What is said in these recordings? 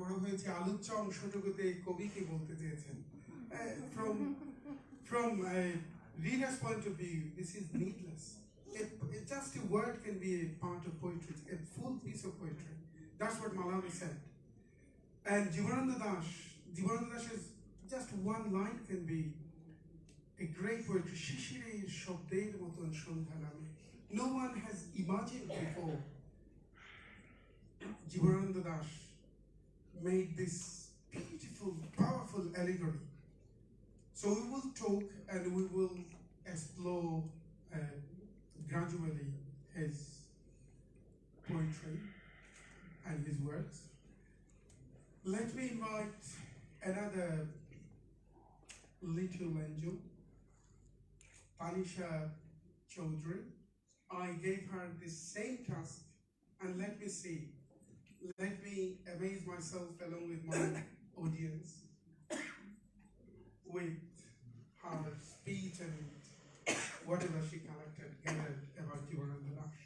বড় হয়েছে আলোচ্য অংশটুকুতে কবি কি বলতে চেয়েছেন from a reader's point of view this is needless. Just a word can be a part of poetry, a full piece of poetry. That's what Malani said. And Jivananda Das is just one line can be a great poetry. Shishire Shabder Moton Shondhanami. No one has imagined before Jivananda Das made this beautiful, powerful allegory. So we will talk and we will explore gradually his poetry and his works. Let me invite another little angel, Tanisha Chaudhary. I gave her the same task, and let me see. Let me amaze myself along with my audience with her speech and whatever she gathered about Jivananda Das.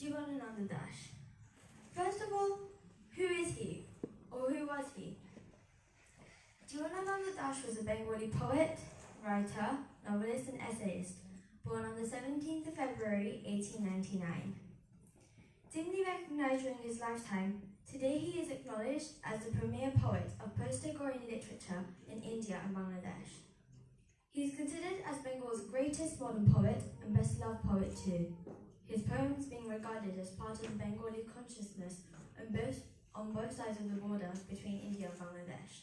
Jivananda Das. First of all, who is he? Or who was he? Jivananda Das was a Bengali poet, writer, novelist and essayist, born on the 17th of February 1899. Dimly recognized during his lifetime, today he is acknowledged as the premier poet of post-Tagorian literature in India and Bangladesh. He is considered as Bengal's greatest modern poet and best-loved poet too, his poems being regarded as part of the Bengali consciousness on both sides of the border between India and Bangladesh.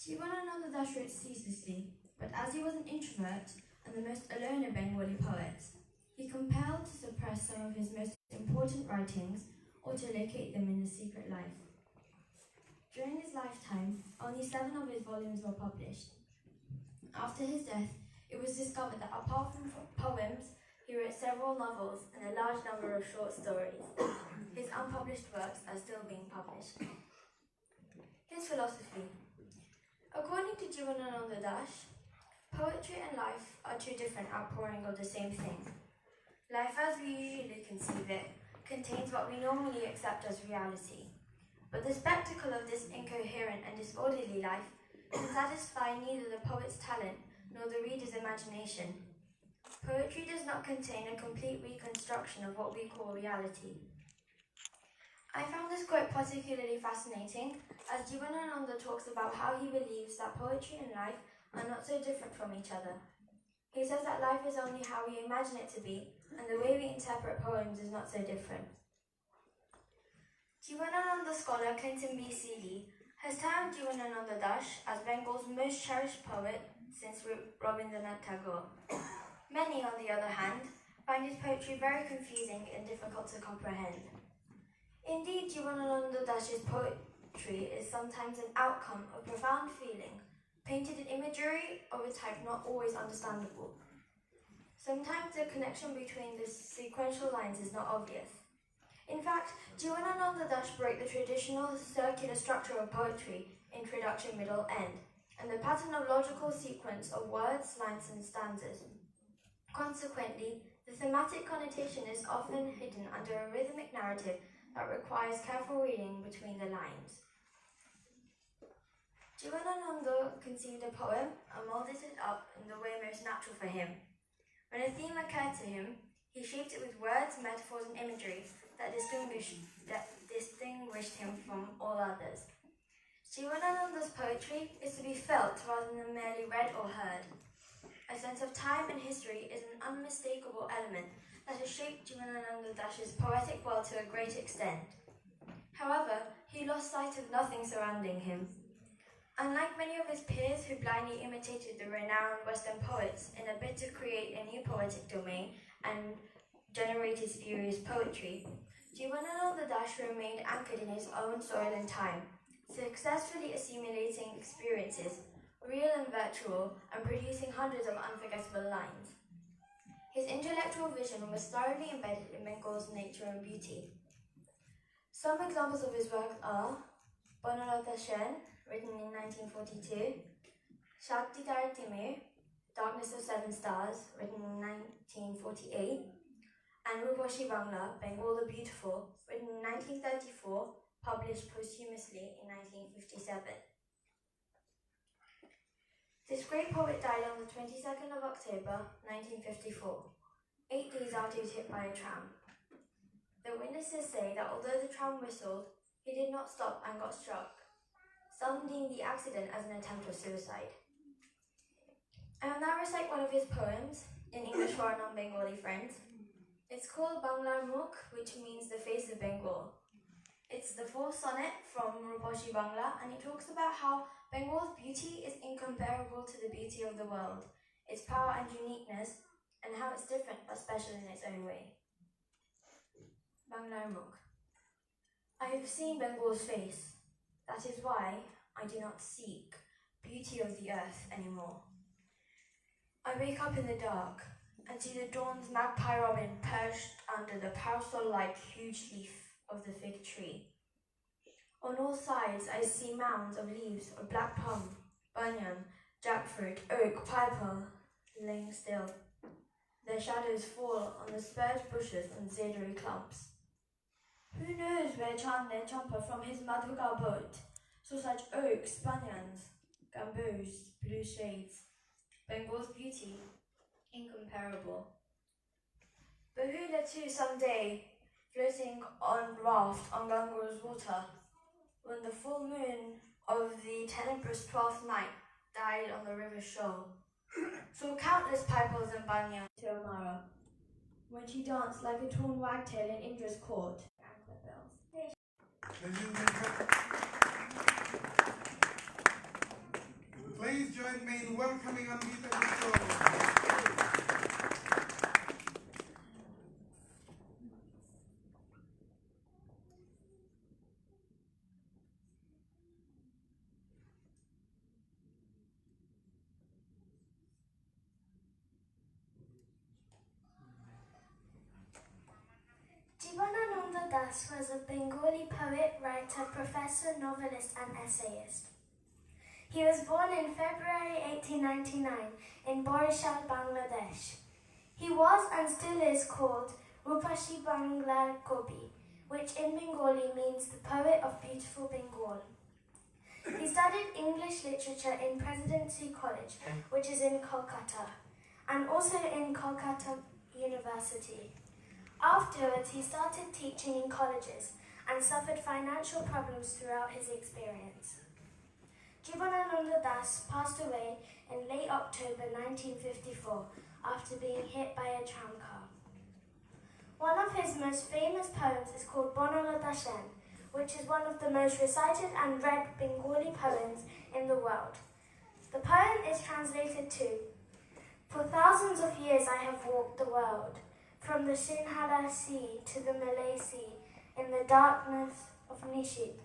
Jivananda Das wrote ceaselessly, but as he was an introvert and the most alone of Bengali poets, he compelled to suppress some of his most important writings or to locate them in a secret life. During his lifetime, only 7 of his volumes were published. After his death, it was discovered that apart from poems, he wrote several novels and a large number of short stories. His unpublished works are still being published. His philosophy. According to Jivananda Das, poetry and life are two different outpourings of the same thing. Life as we usually conceive it contains what we normally accept as reality. But the spectacle of this incoherent and disorderly life can satisfy neither the poet's talent nor the reader's imagination. Poetry does not contain a complete reconstruction of what we call reality. I found this quote particularly fascinating as Jivananda talks about how he believes that poetry and life are not so different from each other. He says that life is only how we imagine it to be, and the way we interpret poems is not so different. Jivananda scholar Clinton B. Seeley has termed Jivananda Das as Bengal's most cherished poet since Rabindranath Tagore. Many, on the other hand, find his poetry very confusing and difficult to comprehend. Indeed, Jivananda Das's poetry is sometimes an outcome of profound feeling, painted in imagery of a type not always understandable. Sometimes the connection between the sequential lines is not obvious. In fact, Jivananda Das broke the traditional circular structure of poetry, introduction, middle, end, and the pattern of logical sequence of words, lines, and stanzas. Consequently, the thematic connotation is often hidden under a rhythmic narrative that requires careful reading between the lines. Jivananda conceived a poem and molded it up in the way most natural for him. When a theme occurred to him, He shaped it with words, metaphors, and imagery that distinguished him from all others. Jivanananda's poetry is to be felt rather than merely read or heard. A sense of time and history is an unmistakable element that has shaped Jivanananda Das's poetic world to a great extent. However, he lost sight of nothing surrounding him. Unlike many of his peers who blindly imitated the renowned Western poets in a bid to create a new poetic domain and generated spurious poetry, Jivanananda Das remained anchored in his own soil and time, successfully assimilating experiences, real and virtual, and producing hundreds of unforgettable lines. His intellectual vision was thoroughly embedded in Bengal's nature and beauty. Some examples of his work are Banalata Shen, written in 1942, Shakti Tara Timir, Darkness of Seven Stars, written in 1948, and Ruposhi Bangla, Bengal the Beautiful, written in 1934, published posthumously in 1957. This great poet died on the 22nd of October, 1954, 8 days after he was hit by a tram. The witnesses say that although the tram whistled, he did not stop and got struck. Some deem the accident as an attempt of suicide. I will now recite one of his poems, in English for our non-Bengali friends. It's called Banglar Mukh, which means the face of Bengal. It's the fourth sonnet from Ruposhi Bangla, and it talks about how Bengal's beauty is incomparable to the beauty of the world, its power and uniqueness, and how it's different but special in its own way. Banglar Mukh. I have seen Bengal's face. That is why I do not seek beauty of the earth anymore. I wake up in the dark and see the dawn's magpie robin perched under the parasol-like huge leaf of the fig tree. On all sides I see mounds of leaves of black plum, banyan, jackfruit, oak, pineapple laying still. Their shadows fall on the spurred bushes and zadery clumps. Who knows where Chandler Champa from his Madhuka boat saw such oaks, banyans, gamboos, blue shades, Bengal's beauty incomparable. Bahula too someday, floating on raft on Ganga's water, when the full moon of the tenebrous 12th night died on the river's shore, saw countless pipers and banyan till Mara, when she danced like a torn wagtail in Indra's court. Anklet bells. Please join me in welcoming Anvita Mishra. Jivanananda Das was a Bengali poet, writer, professor, novelist and essayist. He was born in February 1899 in Borishal, Bangladesh. He was and still is called Rupashi Banglar Kobi, which in Bengali means the poet of beautiful Bengal. He studied English literature in Presidency College, which is in Kolkata, and also in Kolkata University. Afterwards, he started teaching in colleges and suffered financial problems throughout his experience. Jivanananda Das passed away in late October 1954 after being hit by a tram car. One of his most famous poems is called Banalata Shen, which is one of the most recited and read Bengali poems in the world. The poem is translated to, "For thousands of years I have walked the world, from the Sinhala Sea to the Malay Sea, in the darkness of Nishit.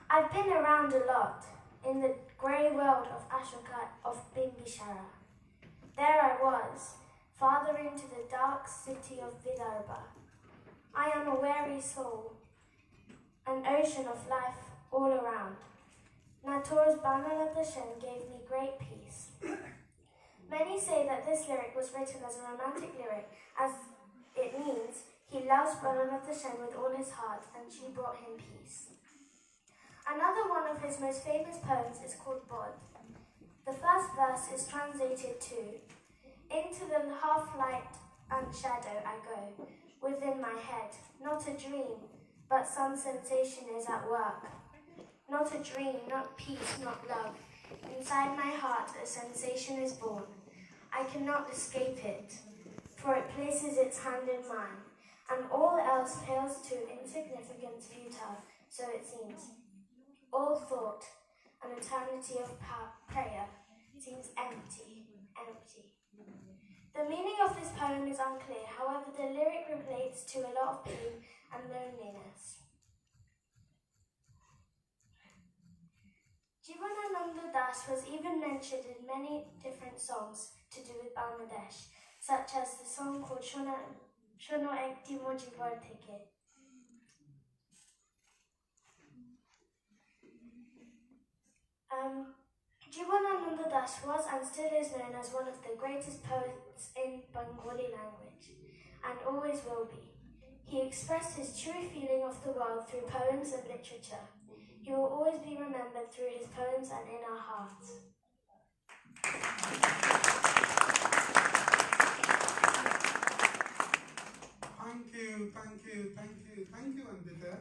I've been around a lot, in the grey world of Ashoka of Bimbisara. There I was, farther into the dark city of Vidarbha. I am a weary soul, an ocean of life all around. Natur's Banalata Shen gave me great peace." Many say that this lyric was written as a romantic lyric, as it means he loves Banalata Shen with all his heart and she brought him peace. Another one of his most famous poems is called Bod. The first verse is translated to, "Into the half light and and shadow I go, within my head, not a dream, but some sensation is at work. Not a dream, not peace, not love. Inside my heart a sensation is born. I cannot escape it, for it places its hand in mine, and all else pales to insignificant, futile, so it seems. All thought, an eternity of prayer, seems empty, empty. The meaning of this poem is unclear, however the lyric relates to a lot of pain and loneliness. Jivanananda Das was even mentioned in many different songs to do with Bangladesh, such as the song called Shono Ekti Mujibar Theke. Jivanananda Das was and still is known as one of the greatest poets in Bengali language, and always will be. He expressed his true feeling of the world through poems and literature. He will always be remembered through his poems and in our hearts. Thank you, Andita.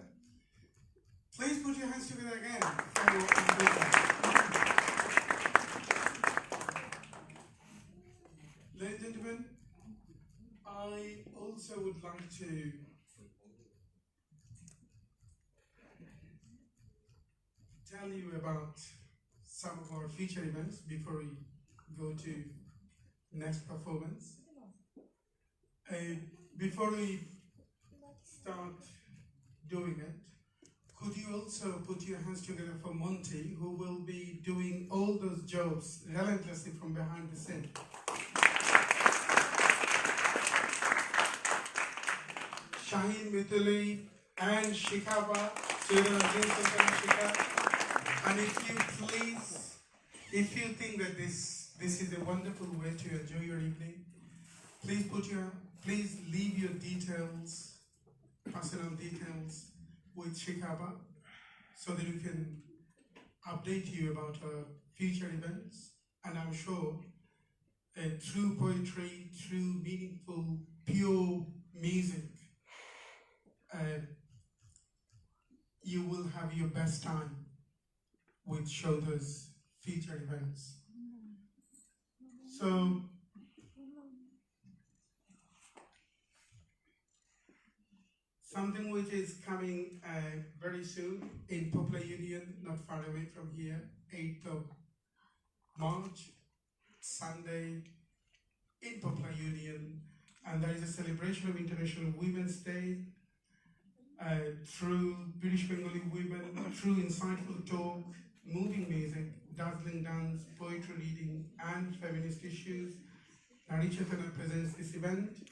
Please put your hands together again for Andita. Ladies and gentlemen, I also would like to tell you about some of our future events before we go to next performance. Before we start doing it, could you also put your hands together for Monty, who will be doing all those jobs relentlessly from behind the scene. Shaheen, Mithuli, and Shikaba, children of Shika. And if you think that this is a wonderful way to enjoy your evening, please leave your details, personal details with Shikaba so that we can update you about our future events. And I'm sure through poetry, through meaningful, pure music, you will have your best time with Shoda's future events. So, something which is coming very soon in Poplar Union, not far away from here, 8th of March, Sunday, in Poplar Union, and there is a celebration of International Women's Day through British Bengali women, through insightful talk, moving music, dazzling dance, poetry reading, and feminist issues. Nari Chaitanya presents this event,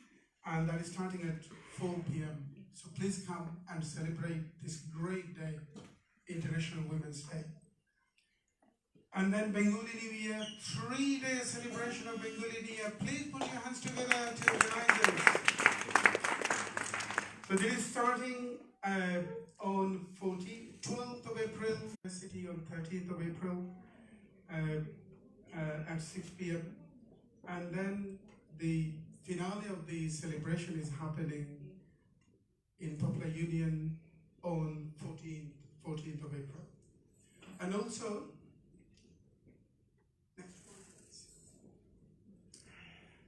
and that is starting at 4 p.m. So please come and celebrate this great day, International Women's Day. And then Bengali New Year, 3-day celebration of Bengali New Year. Please put your hands together to organize it. So this is starting on 12th of April, city on 13th of April at 6 p.m. And then the finale of the celebration is happening in Poplar Union on 14th of April. And also,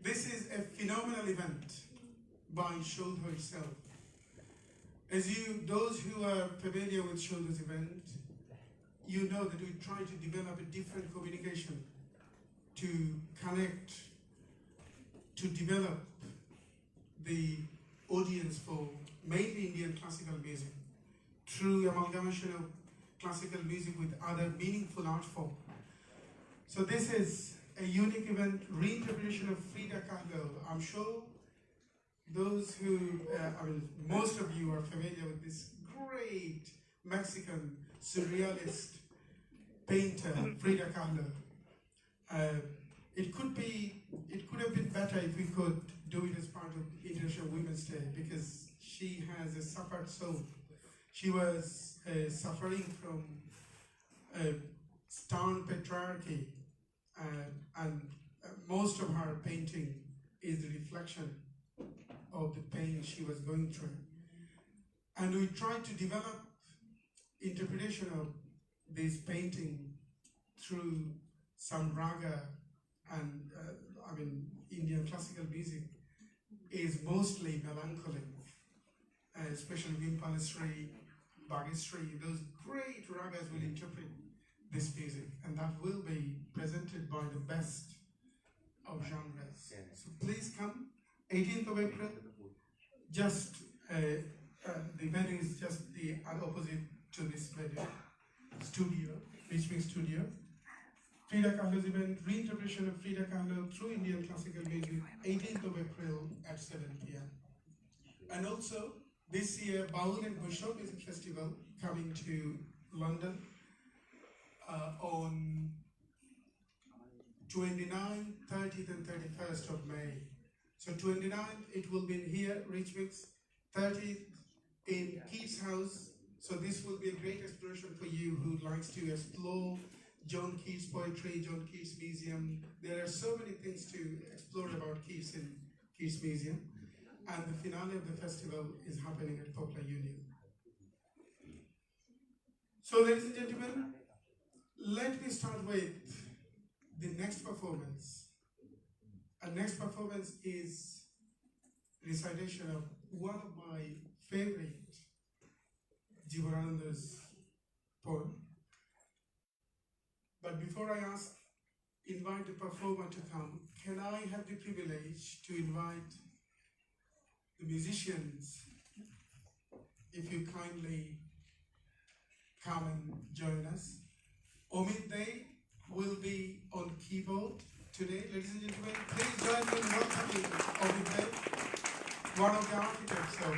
this is a phenomenal event by Shodha itself. Those who are familiar with Shodha's event, you know that we try to develop a different communication to connect, to develop the audience for mainly Indian classical music through amalgamation of classical music with other meaningful art form. So this is a unique event, reinterpretation of Frida Kahlo. I'm sure those who, most of you are familiar with this great Mexican surrealist painter, Frida Kahlo. It could have been better if we could do it as part of International Women's Day, because she has a suffered soul. She was suffering from stern patriarchy, and most of her painting is the reflection of the pain she was going through. And we tried to develop interpretation of this painting through some raga and Indian classical music is mostly melancholic, especially Vimpalesri, Bhagesri. Those great ragas will interpret this music, and that will be presented by the best of genres. So please come, 18th of April, just the venue is just the opposite to this venue, studio, Richmond Studio. Frida Kahlo's event, reinterpretation of Frida Kahlo through Indian classical music, 18th of April at 7 p.m. And also, this year, Baul and Vaishnav Music Festival coming to London on 29th, 30th and 31st of May. So 29th, it will be here, Richmond, 30th in Keats House. So this will be a great exploration for you who likes to explore John Keats poetry, John Keats Museum. There are so many things to explore about Keats in Keats Museum. And the finale of the festival is happening at Poplar Union. So ladies and gentlemen, let me start with the next performance. Our next performance is recitation of one of my favorite Jivananda's poem. But before I invite the performer to come, can I have the privilege to invite the musicians, if you kindly come and join us. Omid Dey will be on keyboard today. Ladies and gentlemen, please join me in welcoming Omid Dey, one of the architects of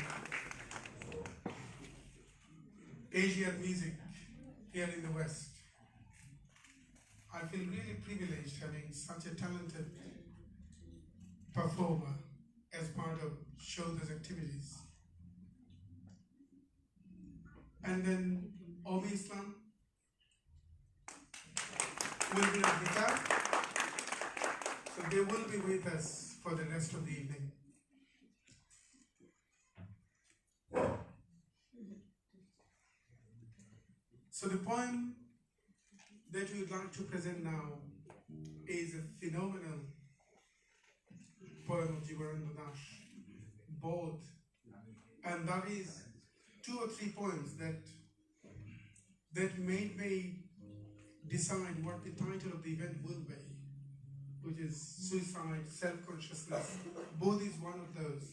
Asian music here in the West. I feel really privileged having such a talented performer as part of Shoulders activities. And then Omi Islam will be on guitar, so they will be with us for the rest of the evening. So the poem that we would like to present now is a phenomenal poem of Jivanananda Das, both, and that is 2 or 3 poems that made me decide what the title of the event will be, which is Suicide, Self-Consciousness. Both is one of those.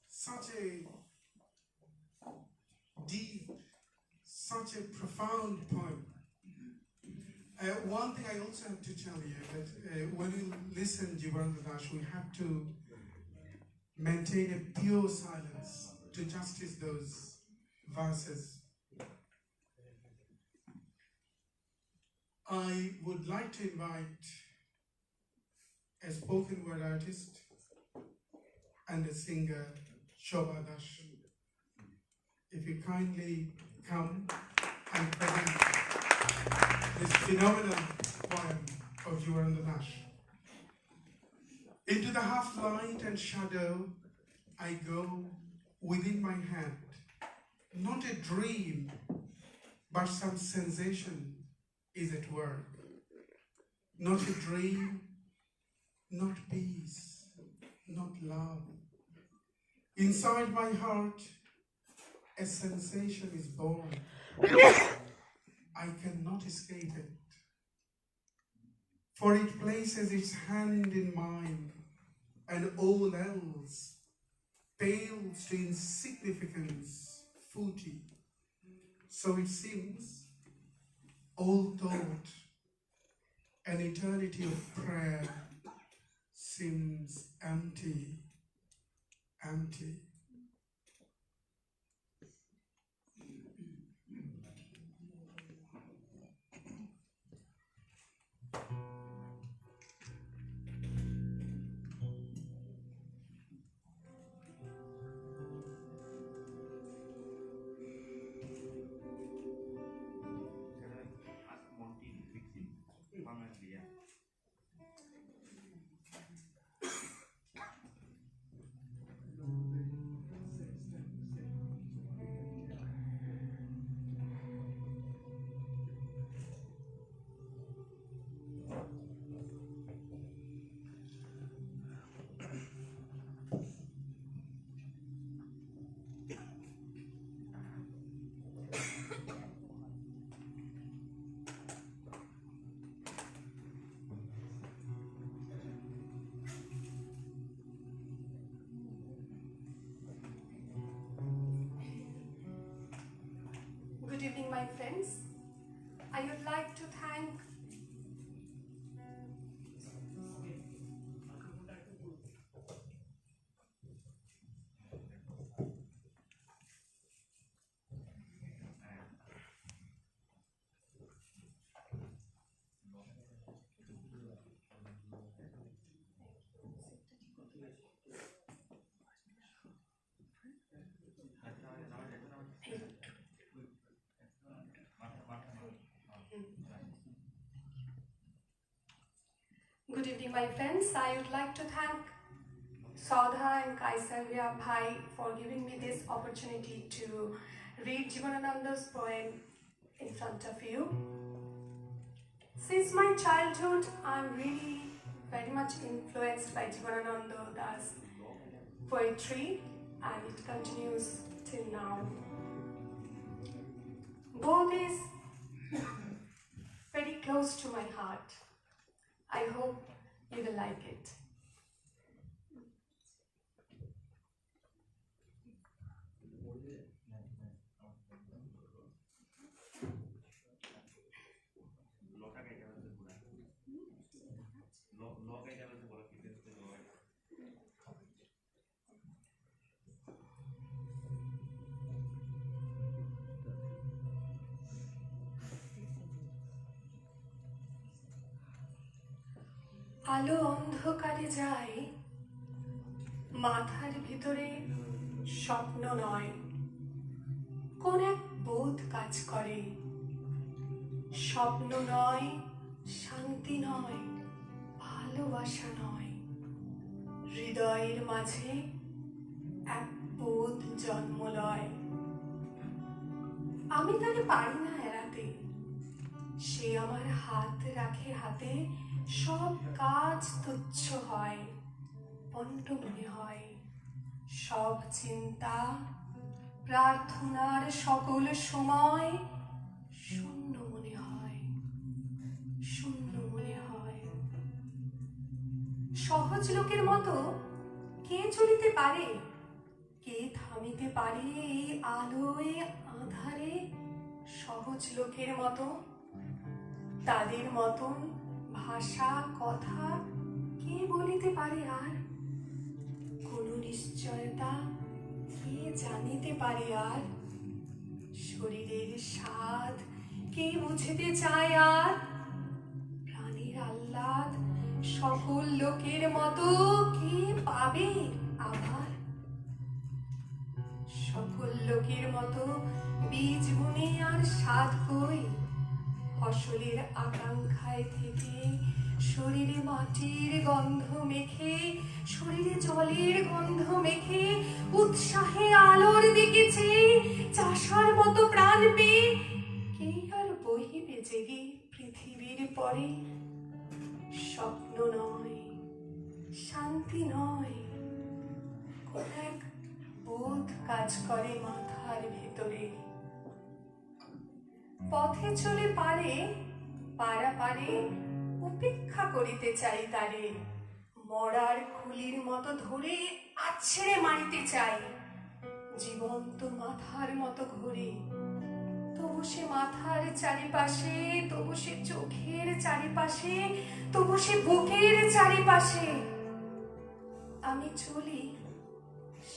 Such a deep, such a profound poem. One thing I also have to tell you that when you listen to Jivanananda Das, we have to maintain a pure silence to justice those verses. I would like to invite a spoken word artist and a singer, Shobha Das. If you kindly come and present this phenomenal poem of Jivanananda Das. Into the half light and shadow I go within my hand, not a dream, but some sensation is at work. Not a dream, not peace, not love. Inside my heart, a sensation is born. I cannot escape it, for it places its hand in mine, and all else pales to insignificance, footy. So it seems all thought, an eternity of prayer seems empty, empty. Good evening, my friends. I would like to thank Saudha and Kaisarya Bhai for giving me this opportunity to read Jivanananda's poem in front of you. Since my childhood, I'm really very much influenced by Jivanananda's poetry, and it continues till now. Both is very close to my heart. I hope you will like it. আলো অন্ধকারে যায়, মাথার ভিতরে স্বপ্ন নয়, কোন এক বোধ কাজ করে। স্বপ্ন নয়, শান্তি নয়, ভালোবাসা নয়, হৃদয়ের মাঝে এক বোধ জন্ম লয়। আমি তাকে পারি না এড়াতে, সে আমার হাত রাখে হাতে, সব কাজ তুচ্ছ হয়, পণ্ড মনে হয়। সব চিন্তা প্রার্থনার সকল সময় শূন্য মনে হয়, শূন্য মনে হয়। সহজ লোকের মতো কে চলিতে পারে, কে থামিতে পারে এই আলোয় আঁধারে? সহজ লোকের মতো, তাদের মতন ভাষা কথা কে বলিতে পারে আর? কোন নিশ্চয়তা কে জানিতে পারে আর? শরীরের স্বাদ কে বুঝিতে চায় আর? প্রাণের আহ্লাদ সকল লোকের মতো কে পাবে আবার? সকল লোকের মতো বীজ বুনে আর সাধ কই, ফসলের আকাঙ্ক্ষায় থেকে শরীরে মাটির গন্ধ মেখে, শরীরে জলের গন্ধ মেখে, উৎসাহে আলোর দিকে চেয়ে চাষার মতো প্রাণ পেয়ে কে আর বহিবে জেগে পৃথিবীর পরে? স্বপ্ন নয়, শান্তি নয়, কোন এক বোধ কাজ করে মাথার ভেতরে। পথে চলে পারে পারে উপেক্ষা করিতে চাই তারে, মরার খুলির মতো ধরে আছড়ে মারিতে চাই। জীবন্ত মাথার মতো ঘুরে, তবু সে মাথার চারিপাশে, তবু সে চোখের চারিপাশে, তবু সে বুকের চারিপাশে। আমি চলি,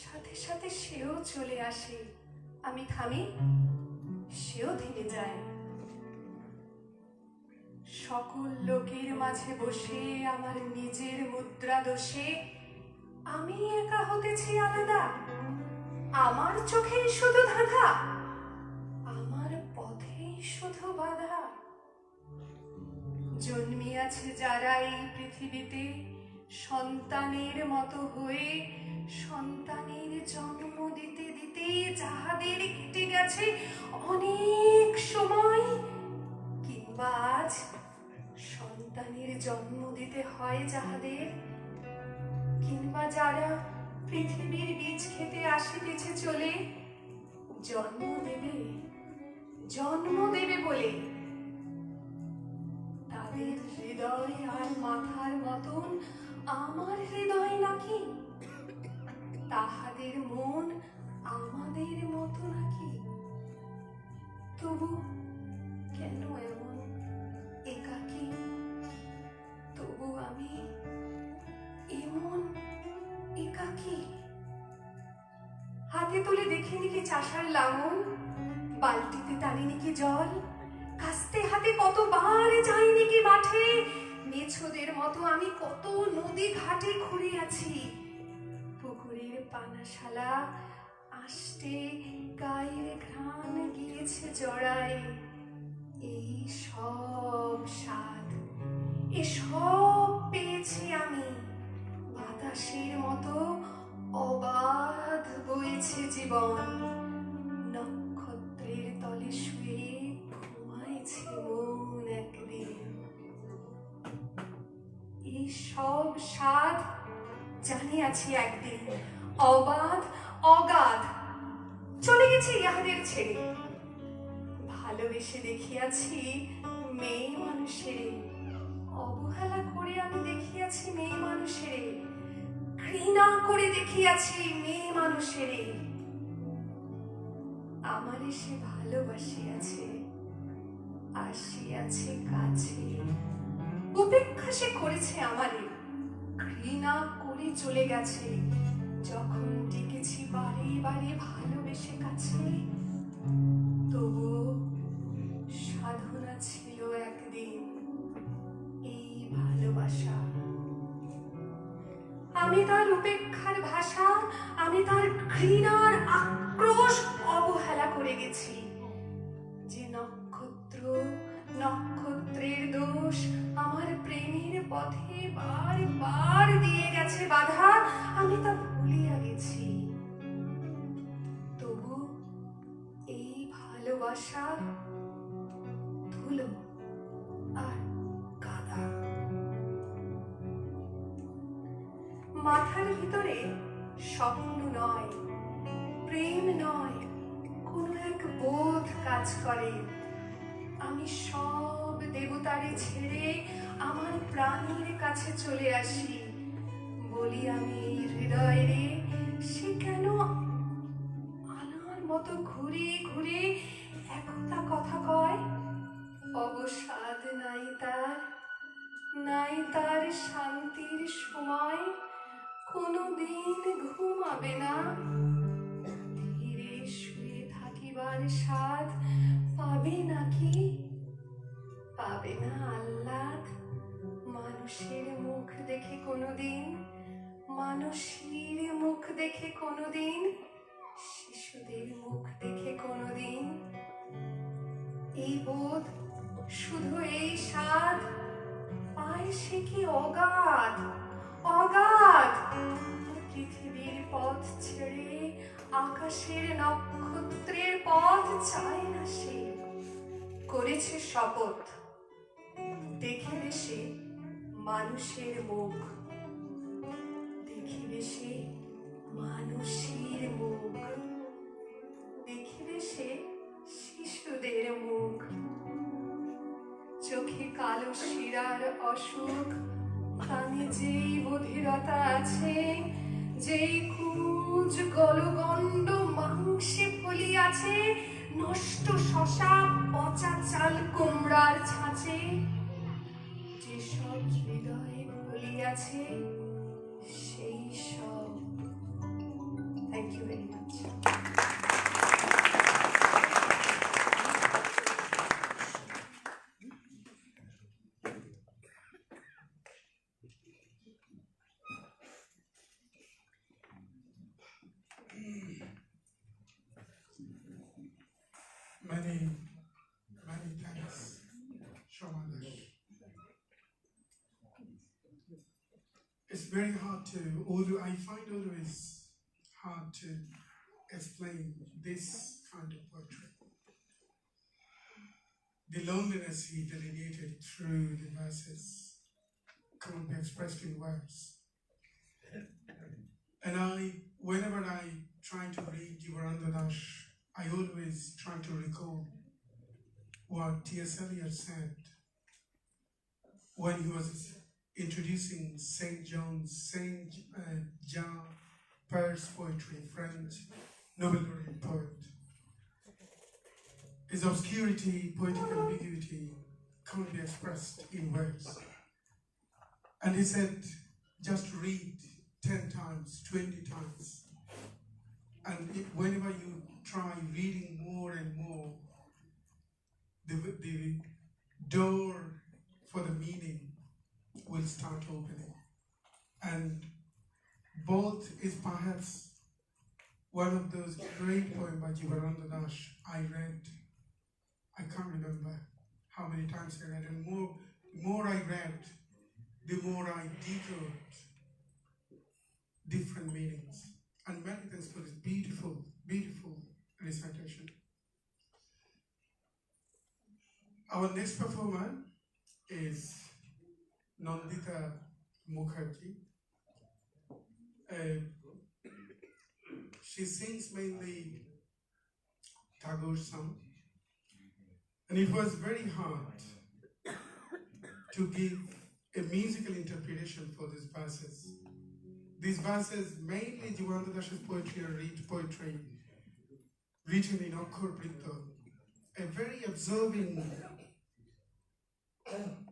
সাথে সাথে সেও চলে আসে। আমি থামি, সেও থেমে যায়। সকল লোকের মাঝে বসে আমার নিজের মুদ্রা দোষে আমি একা হতেছি আলাদা। আমার চোখেই শুধু ধাঁধা, আমার পথেই শুধু বাধা। জন্মিয়াছে যারা এই পৃথিবীতে সন্তানের মতো হয়ে, সন্তানের জন্ম দিতে দিতে যাহাদের কেটে গেছে অনেক সময়, কিংবা আজ সন্তানের জন্ম দিতে হয় যাহাদের, কিংবা যারা পৃথিবীর বীজ খেতে আসিতেছে চলে, জন্ম দেবে বলে, তাদের হৃদয় আর মাথার মতন আমার হৃদয় নাকি? তাহাদের মন আমাদের মতো নাকি? তবু কেন এমন একাকী? তবু আমি এমন একাকী। হাতে তুলে দেখিনি কি চাষার লাঙল, বালতিতে টানিনি কি জল, কাস্তে হাতে কতবার যাইনি কি মাঠে? মেছোদের মতো আমি কত নদী ঘাটে ঘুরে আছি। পুকুরের পানাশালা আষ্টে গায়ের ঘ্রাণ গিয়েছে জড়ায়। এই সব স্বাদ, এসব পেয়েছি আমি। বাতাসের মতো অবাধ বইছে জীবন। নক্ষত্রের তলে শুয়ে ঘুমাইছে মন একদিন। এই সব স্বাদ জানিয়াছি একদিন, অবাধ অগাধ চলে গেছে ইহাদের ছেড়ে। ভালোবেসে দেখিয়াছি মেয়ে মানুষেরে, অবহেলা করে আমি দেখিয়াছি মেয়ে মানুষেরে, ঘৃণা করে দেখিয়াছি মেয়ে মানুষেরে। আমারে সে ভালোবাসিয়াছে, আসিয়াছে কাছে, উপেক্ষা সে করেছে আমারে, ঘৃণা করে চলে গেছে। যখন ডেকেছি বারে বারে ভালোবেসে কাছে, তবু সাধনা ছিল একদিন এই ভালোবাসা। আমি তার উপেক্ষার ভাষা, আমি তার ঘৃণার আক্রোশ অবহেলা করে গেছি। যে নক্ষত্র, নক্ষত্রের দোষ আমার প্রেমের পথে বারবার দিয়ে গেছে বাধা, আমি তা ভুলিয়া গেছি। তবু এই ভালোবাসা ধুলো আর কাদা। মাথার ভিতরে স্বপ্ন নয়, প্রেম নয়, কোনো এক বোধ কাজ করে। আমি সব দেবতারে ছেড়ে আমার প্রাণীর কাছে চলে আসি। বলি আমি হৃদয় রে, সে কেন আনার মতো ঘুরে ঘুরে একতা কথা কয়? অবসাদ নাই তার, নাই তার শান্তির সময়, কোনো দিন ঘুমাবে না। ধীরে শুয়ে থাকিবার স্বাদ পাবে নাকি? পাবে না আহ্লাদ মানুষের মুখ দেখে কোনোদিন, মানুষের মুখ দেখে কোনোদিন, শিশুদের মুখ দেখে কোনোদিন। এই বোধ, শুধু এই স্বাদ পায় সে কি অগাধ, অগাধ। পৃথিবীর পথ ছেড়ে আকাশের নক্ষত্রের পথ চায় না সে। করেছে শপথ, দেখিবে সে মানুষের মুখ, দেখিবে সে মানুষের মুখ, দেখিবে সে শিশুদের মুখ। চোখে কালো শিরার অসুখ, কানে যেই বধিরতা আছে, যেই কুজ গলগণ্ড মাংসে ফলিয়াছে, নষ্ট শশা পচা চাল কুমড়ার ছাঁচে, যেসব হৃদয়ে ফলিয়াছে সেই সব। Thank you very much. Many thanks, Shamash. It's very hard to, I find always hard to explain this kind of poetry. The loneliness he delineated through the verses can't be expressed in words. And whenever I try to read Jivaranda Das, I always try to recall what T.S. Eliot said when he was introducing St. Jean Paul's poetry, French Nobel laureate poet. His obscurity, poetic ambiguity can't be expressed in words. And he said, just read 10 times, 20 times. And whenever you try reading more and more, the door for the meaning will start opening. And both is perhaps one of those great poems by Jivaranda Das I read. I can't remember how many times I read, and more I read, the more I decoded different meanings. And many thanks for this beautiful, beautiful recitation. Our next performer is Nandita Mukherjee. She sings mainly Tagore's song, and it was very hard to give a musical interpretation for these verses. These verses, mainly Jivananda Das's poetry and read poetry, written in Akhar Brita, a very observing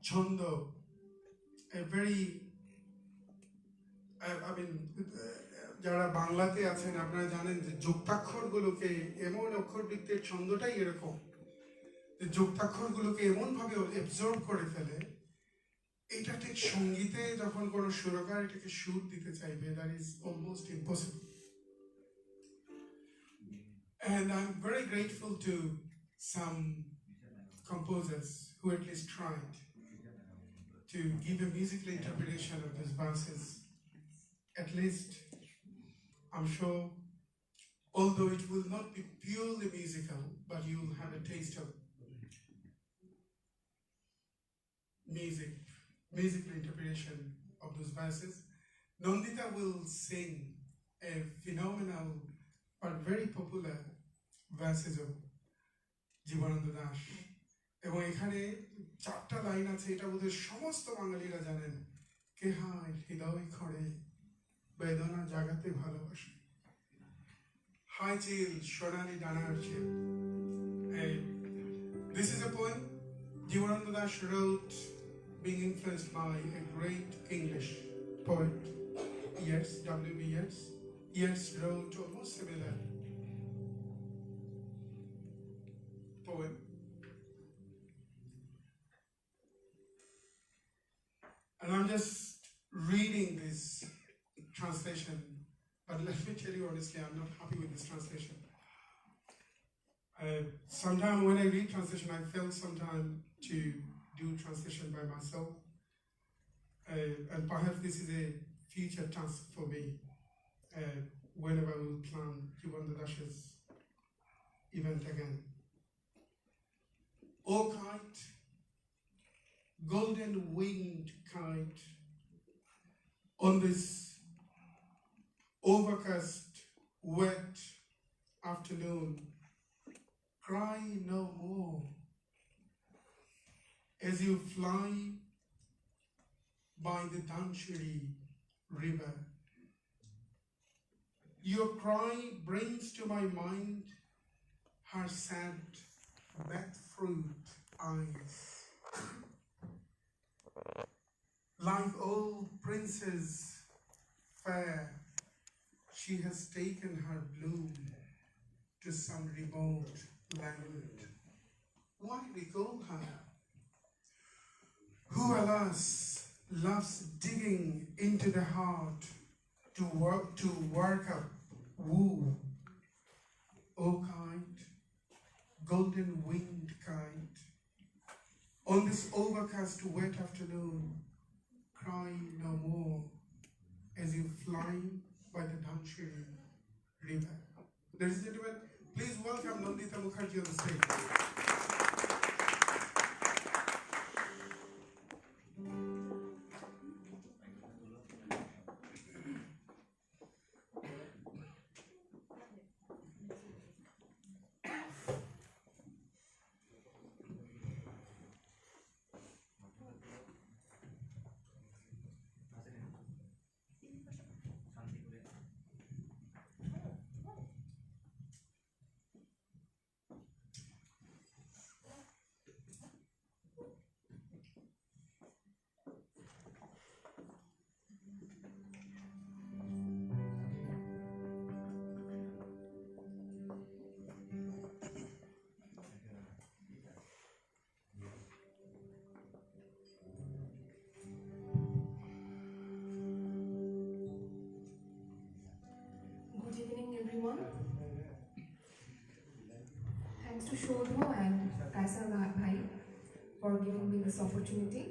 chando, a very, I mean, যারা বাংলাতে আছেন আপনারা জানেন যে যুক্তাক্ষরগুলোকে এমন অক্ষরবৃত্তের ছন্দটাই এরকম যে যুক্তাক্ষরগুলোকে এমনভাবে অ্যাবজর্ব করে ফেলে এটা ঠিক সঙ্গীতে যখন কোনো সুরকার এটাকে সুর দিতে চাইবে that is almost impossible. And I'm very grateful to some composers who at least tried to give a musical interpretation of these verses. At least I'm sure, although it will not be purely musical, but you'll have a taste of musical interpretation of those verses. Nandita will sing a phenomenal but very popular verses of Jivananda Das. এবং এখানে চারটা line আছে, এটা বোধহয় সমস্ত বাঙালিরা জানেন। কে হায় হৃদয় খড়ে বেদনা জাগাতে ভালোবাসে, হাই চিল সোনালি ডানার চেয়ে। This is a poem Jivananda Das wrote being influenced by a great English poet, Yeats, W.B. Yeats. Yeats wrote almost similar poem. And I'm just reading this translation, but let me tell you honestly, I'm not happy with this translation. Sometimes when I read translation, I fail sometimes to do translation by myself. And perhaps this is a future task for me whenever we plan Jivananda Das's event again. O kite, golden winged kite, on this overcast, wet afternoon, cry no more as you fly by the Dhanchari river. Your cry brings to my mind her sad breadfruit eyes. Like old princes fair, she has taken her bloom to some remote land. Why recall her? Who, alas, loves digging into the heart to work up, woo. O kite, golden winged kite, on this overcast wet afternoon, cry no more as you fly by the Dhanchari river. Ladies and gentlemen, please welcome Nandita Mukherjee on the stage. Good evening, everyone. Thanks to Shodho and Kaisa Bhai for giving me this opportunity.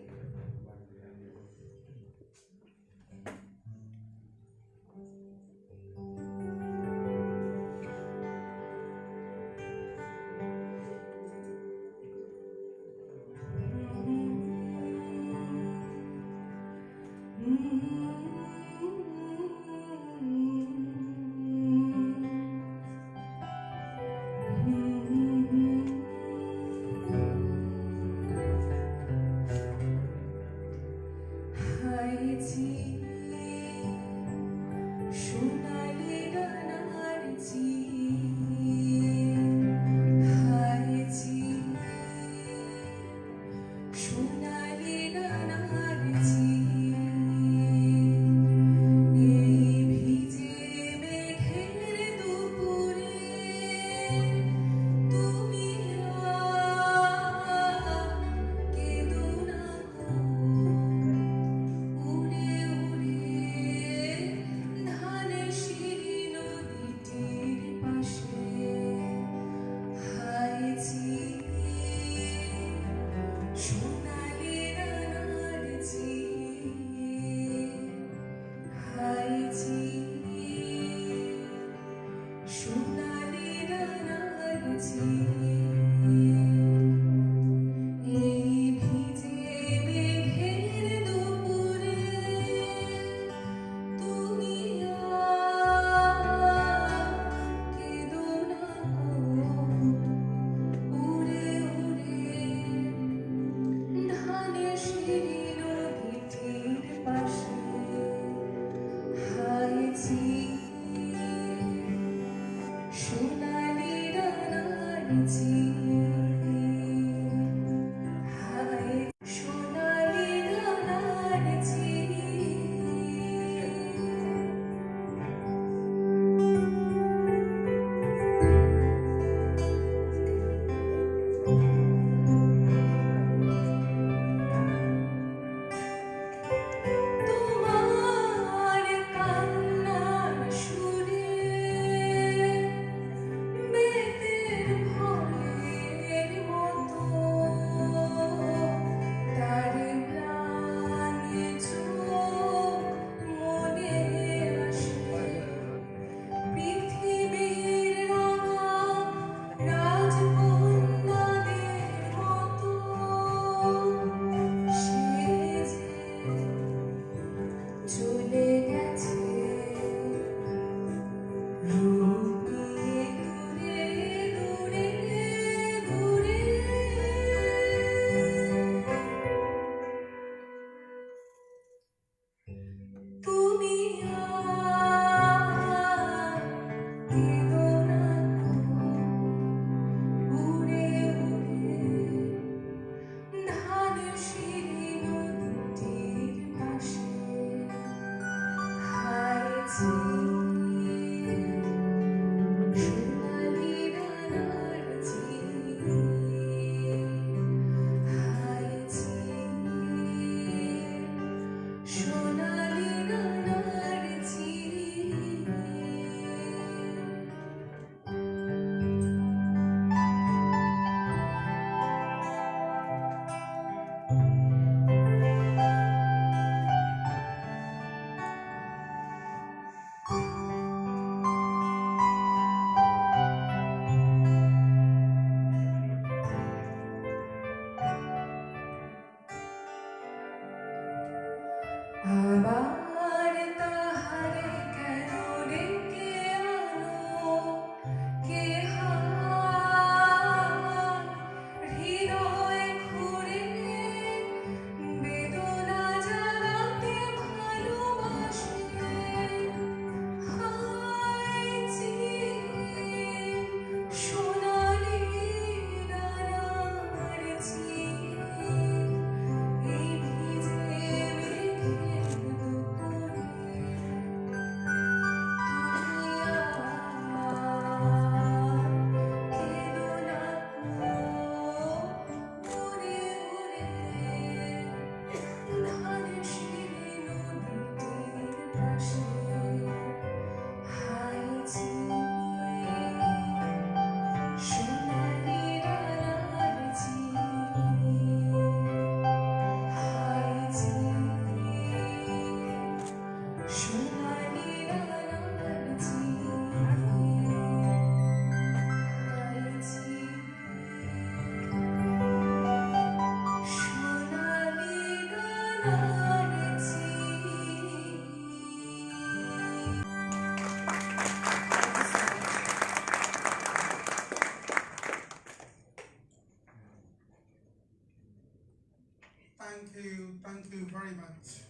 Thank you very much,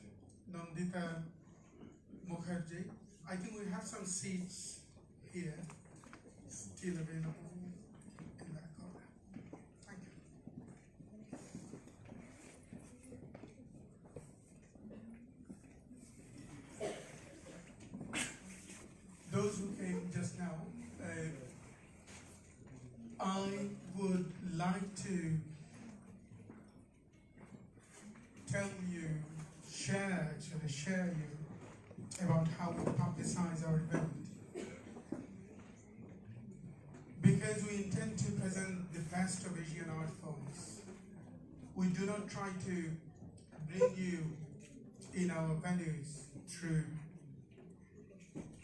Nandita Mukherjee. I think we have some seats here still available in that corner. Thank you. Those who came just now, I would like to tell you, share you about how we publicize our event. Because we intend to present the best of Asian art forms, we do not try to bring you in our venues through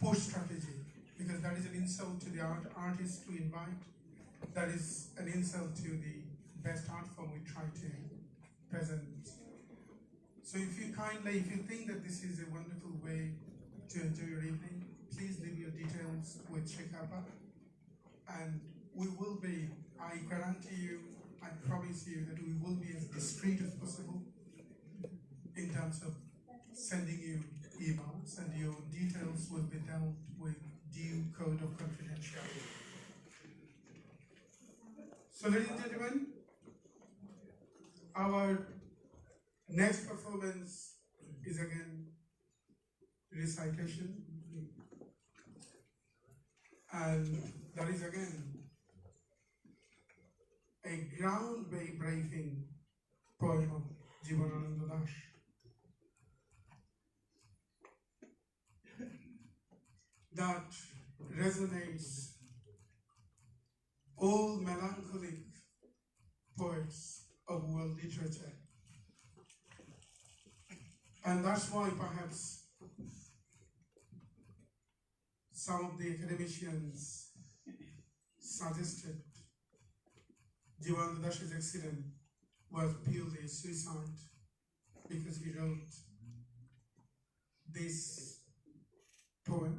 push strategy, because that is an insult to the artists we invite. That is an insult to the best art form we try to present. So if you think that this is a wonderful way to enjoy your evening, please leave your details with Shikapa, and we will be, I guarantee you, I promise you that we will be as discreet as possible in terms of sending you emails, and your details will be dealt with due code of confidentiality. So, ladies and gentlemen, our next performance is again recitation, and that is again a groundbreaking poem of Jivanananda Das. That resonates all melancholic poets of world literature. And that's why perhaps some of the academicians suggested Jivanananda Das's accident was purely a suicide because he wrote this poem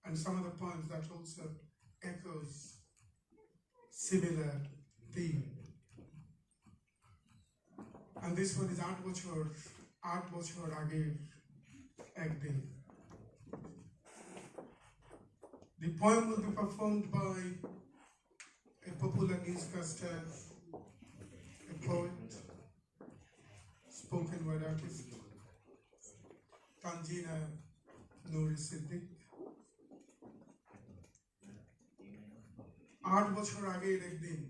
and some other poems that also echoes similar theme. And this one is 8 বছর আগের একদিন. The poem will be performed by a popular newscaster, a poet, spoken word artist, Tanjina Nouri Siddiq. 8 বছর আগের একদিন.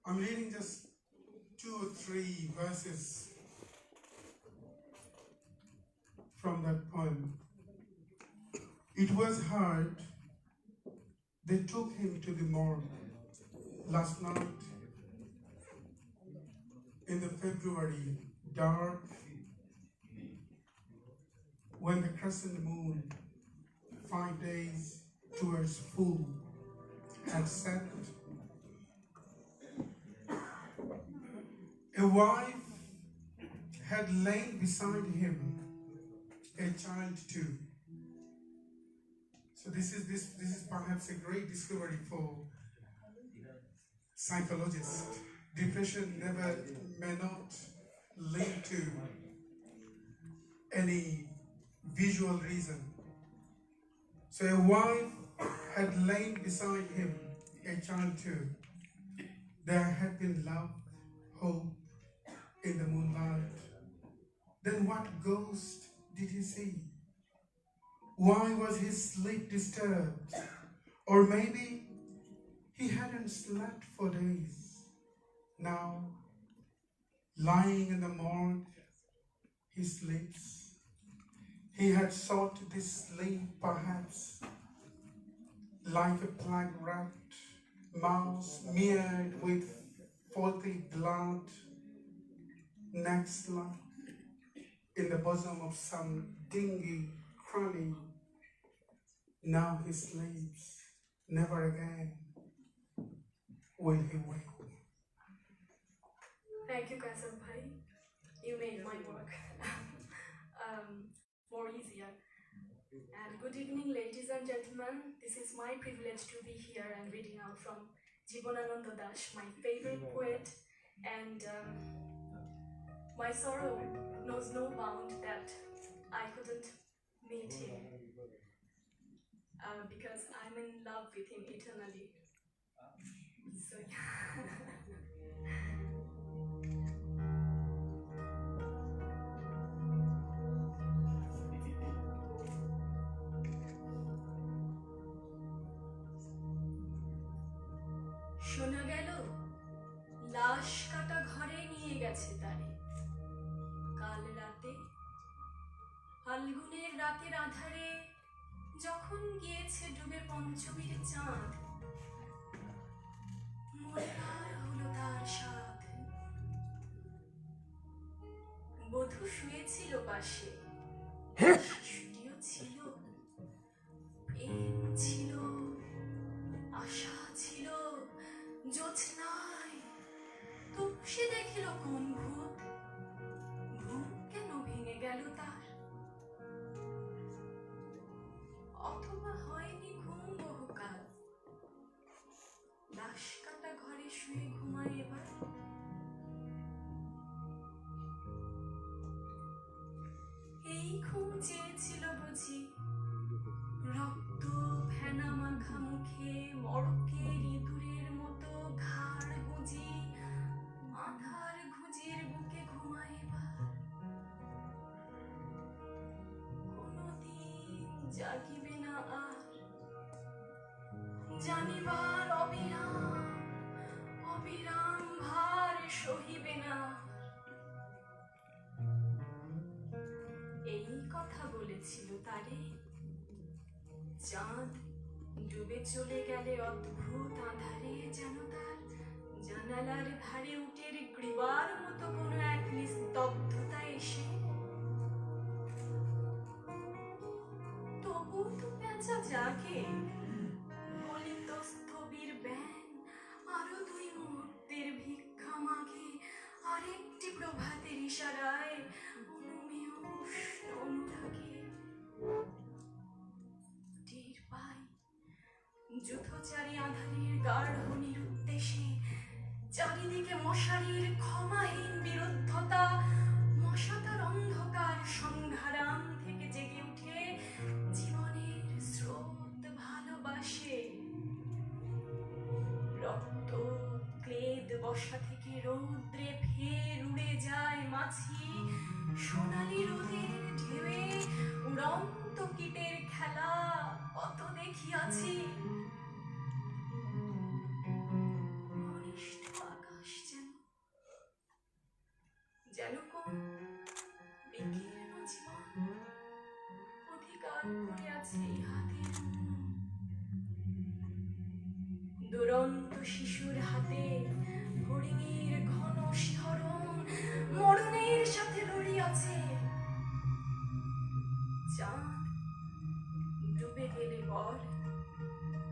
I'm reading just 2 or 3 verses from that poem. It was heard they took him to the morgue last night in the February dark when the crescent moon 5 days towards full had set. A wife had lain beside him, a child too. So this is perhaps a great discovery for psychologists. Depression may not link to any visual reason. So a wife had lain beside him, a child too. There had been love, hope in the moonlight. Then what ghost did he see? Why was his sleep disturbed? Or maybe he hadn't slept for days. Now, lying in the morgue, he sleeps. He had sought this sleep perhaps like a plague-racked mouse smeared with faulty blood, next life in the bosom of some dingy cranny. Now he sleeps, never again will he wake. Thank you, Kaisar Bhai. You made my work more easier. And good evening, ladies and gentlemen. This is my privilege to be here and reading out from Jivanananda Das, my favorite poet, and my sorrow knows no bound that I couldn't meet him because I'm in love with him eternally. So yeah. শোনা গেল লাশ কাটা ঘরে নিয়ে গেছে তারে কাল রাতে ফাল্গুনের রাতের আধারে যখন গিয়েছে ডুবে পঞ্চমীর চাঁদ মোল্লার হলো তার সাধ বধূ শুয়েছিল পাশে শিশুটিও ছিল প্রেম ছিল আশা ছিল জ্যোৎস্নায় তবু সে দেখিল কোন ভূত ঘুম কেন ভেঙে গেল তার অথবা হয়নি ঘুম বহুকাল লাশ কাটা ঘরে শুয়ে ঘুমায় এবার এই ঘুম চেয়েছিল বুঝি রক্ত ফেনা মাখা মুখে মড়কের ইঁদুরের মতো ঘাড় গুঁজি মাথার ঘুঁজির বুকে ঘুমায় এবার। কোনদিন জাগিবে না আর, জানিবার অবিরাম অবিরাম ভার সহিবে না। এই কথা বলেছিল তারে চাঁদ ডুবে চলে গেলে অদ্ভুত আঁধারে, যেন তার জানালার ধারে উটের গ্রীবার মতো কোনো এক নিস্তব্ধতা এসে। তবু তো পেঁচা জাগে, গলিত স্থবির ব্যান আরো 2 মুহূর্তের ভিক্ষা মাগে, আরেকটি প্রভাতের ইশারায় অনুমেয় উষ্ণ অনুরাগে। টের পাই যুথচারী আঁধারের গাঢ় নিরুদ্দেশে, চারিদিকে মশারির ক্ষমাহীন বিরুদ্ধতা, মশাতার অন্ধকার সংঘারাম থেকে জেগে উঠে জীবনের স্রোত ভালোবাসে। রক্ত ক্লেদ বসা থেকে রৌদ্রে ফের উড়ে যায় মাছি, সোনালি রোদের ঢেউয়ে উড়ন্ত কীটের খেলা কত দেখিয়াছি। অনিষ্ট আকাশ যেন কোন বিকীর্ণ জীবন অধিকার করিয়াছে ইহাদের মন। দুরন্ত শিশুর হাতে হরিণীর ঘন শিহরণ মরণের সাথে লড়িয়াছে। চাঁদ ডুবে গেলে বর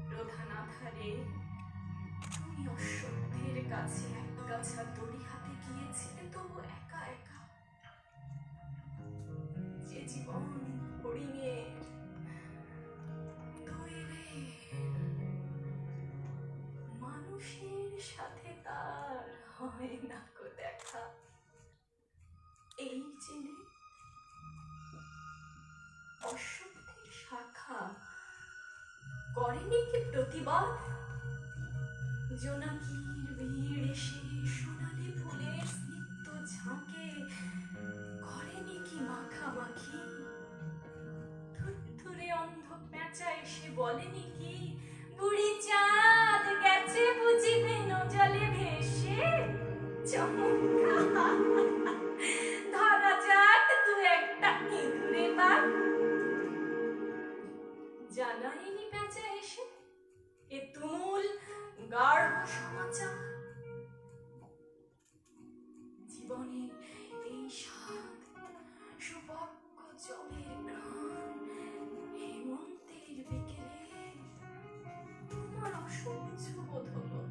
প্রধান আধারে তুমি অশ্বত্থের কাছে এক গাছা দড়ি হাতে গিয়েছিলে, তবু একা একা। যে জীবন হরিণের দইলে মানুষের সাথে তার হয় না কো দেখা। এই জেনে অশ্বত্থের শাখা করেনি কি প্রতিবাদ? জোনাকির ভিড় এসে সোনালি ফুলের স্নিগ্ধ ঝাঁকে করেনি কি মাখামাখি? থুরথুরে অন্ধ পেঁচা এসে বলেনি কি বুড়ি চাঁদ গেছে বুঝিবে জলে ভেসে? চমৎকার, ধরা যাক 2-1টা ইঁদুরে বাঘ। জানায়নি পেঁচা এসে এ তুমুল গাঢ় সমাচার? জীবনে এই স্বাদ সুপক্ক জলের ঘ্রাণ হেমন্তের বিকেলে তোমার অসহ্য বোধ হলো।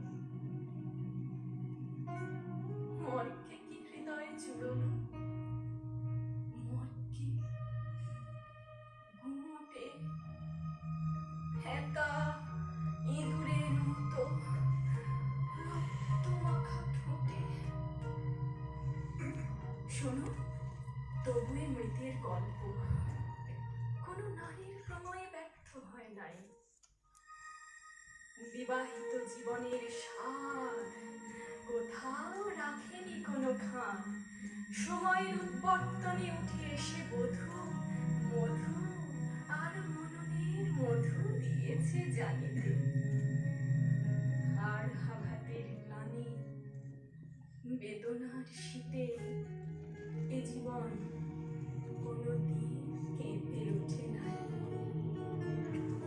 মরকে কি হৃদয়ে জুড়ল, মরকে ঘুমোটে হেতা ইঁদুরের মতো রক্ত মাখা ঠোঁটে। শোনো, তবু এ মৃতের গল্প কোনো নারীর প্রণয়ে ব্যর্থ হয় নাই। বিবাহিত জীবনের স্বাদ কোথাও রাখেনি কোনো খান। সময়ের উৎপত্তনে উঠে এসে বধূ মধু আর মননের মধু দিয়েছে জানিতে। আর হাঘাতের গ্লানি বেদনার শীতে এ জীবন কোনদিন কেঁপে ওঠে নাই।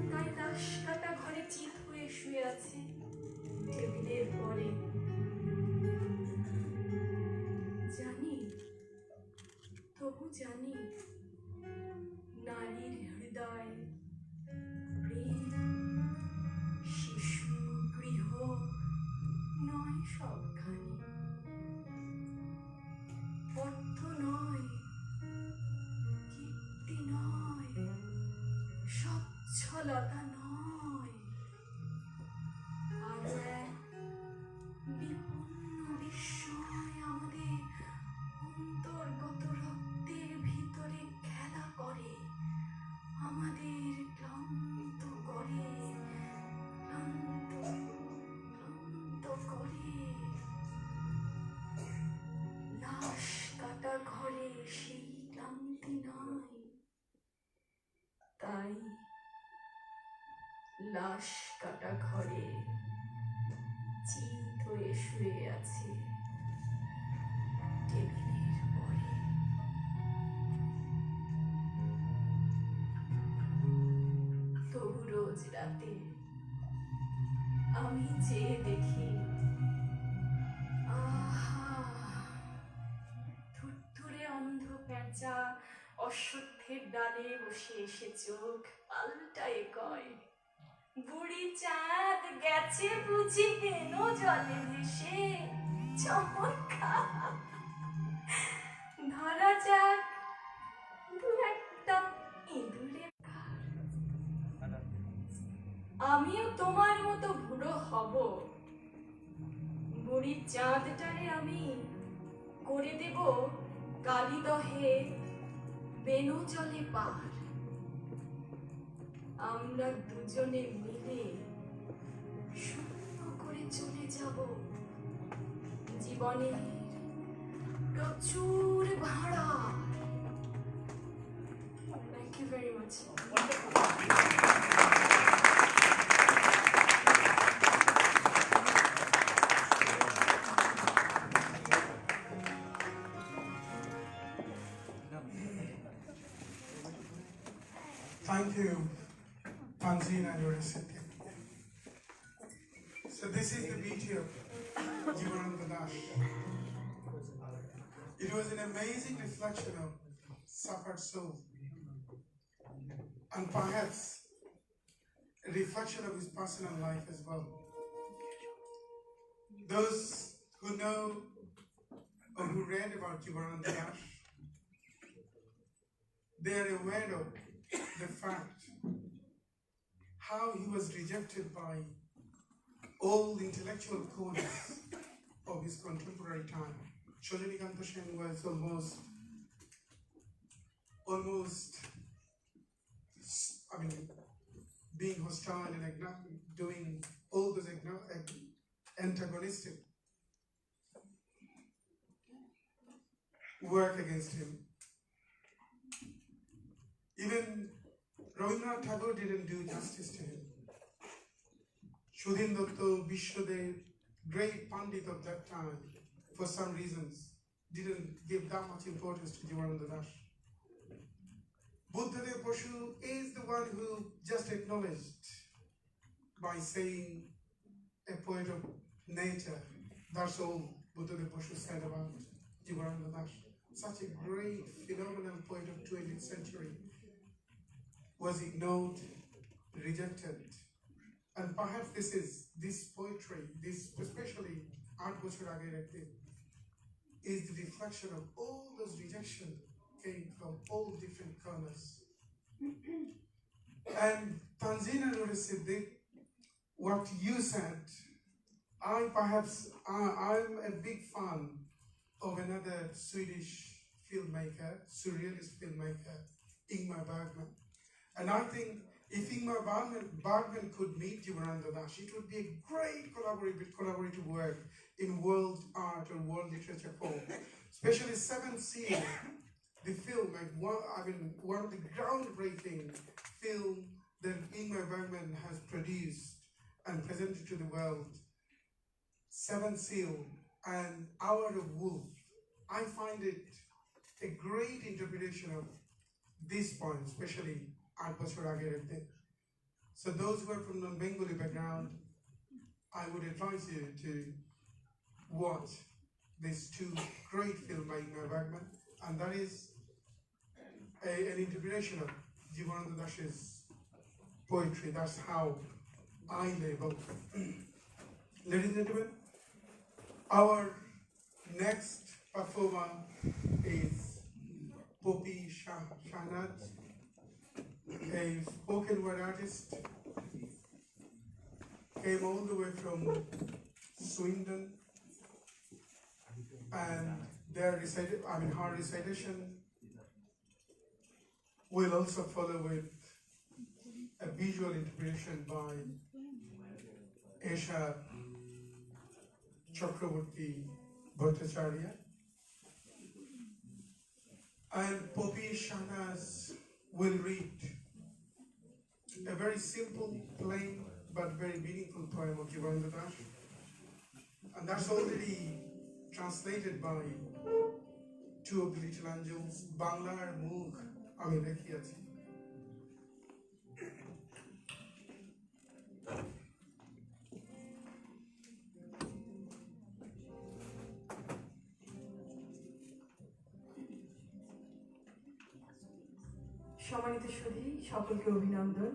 তাই দাস কাটা ঘরে চিত হয়ে শুয়ে আছে টেবিলের পরে। জানি, তবু জানি নারীর হৃদয় প্রেম শিশু গৃহ নয় সবখানি। অর্থ নয়, কীর্তি নয়, স্বচ্ছলতা নয়, আরো এক বিপন্ন বিস্ময় আমাদের অন্তর্গত রক্তের ভিতরে খেলা করে, আমাদের ক্লান্ত করে, ভাই লাশ কাটা ঘরে চিত হয়ে শুয়ে আছে টেবিলের পরে। তবু রোজ রাতে আমি চেয়ে দেখি, আহা, থুরথুরে অন্ধ পেঁচা অশ্বত্থের ডালে বসে এসে চোখ পাল্টায় কয়, বুড়ি চাঁদ গেছে বুঝি কেন জলে ভেসে। চমৎকার, ধরা যাক দু একটা ইঁদুরে। আমিও তোমার মতো বুড়ো হব, বুড়ির চাঁদটারে আমি করে দেব কালিদহে বেনু জলে পার। আমরা দুজনে মিলে শূন্য করে চলে যাব জীবনের প্রচুর ভাড়া। Thank you very much. Thank you, Tanzeen and your recipient. So this is the beauty of Jivanananda Das. It was an amazing reflection of suffered soul, and perhaps a reflection of his personal life as well. Those who know or who read about Jivanananda Das, they are aware of the fact how he was rejected by all intellectual corners of his contemporary time. Shojanikanta Sen was almost, being hostile and doing all those antagonistic work against him. Even Rabindranath Tagore didn't do justice to him. Sudhin Dotto, Vishwadev, great Pandit of that time, for some reasons, didn't give that much importance to Jivanananda Das. Buddhadev Boshu is the one who just acknowledged by saying a poet of nature. That's all Buddhadev Boshu said about Jivanananda Das. Such a great, phenomenal poet of 20th century was ignored, rejected. And perhaps this poetry, especially Art Bochhor Age Rakte, is the reflection of all those rejection came from all different corners. And Tanzeen and Nuri Siddiq, what you said, I'm a big fan of another Swedish filmmaker, surrealist filmmaker, Ingmar Bergman. And I think if Ingmar Bergman could meet Jivanananda Das, it would be a great collaborative work in world art or world literature form. Especially Seventh Seal, the film, one of the groundbreaking film that Ingmar Bergman has produced and presented to the world. Seventh Seal and Hour of Wolf. I find it a great interpretation of this point, especially Art Bochhor Age Rakte. So those who are from non-Bengali background, I would advise you to watch these two great films by Ingmar Bergman, and that is an interpretation of Jivanananda Das's poetry. That's how I label. Ladies and gentlemen, our next performer is Poppy Shahnaz, a spoken word artist, came all the way from Swindon, and her recitation will also follow with a visual interpretation by Esha Chakraborty Bhattacharya. And Poppy Shahnaz will read very simple, plain, but very meaningful poem of Jivananda Das. And that's already translated by two of the little angels, Bangla আর মুখ আমি দেখিয়াছি। সম্মানিত সুধী, সকলকে অভিনন্দন।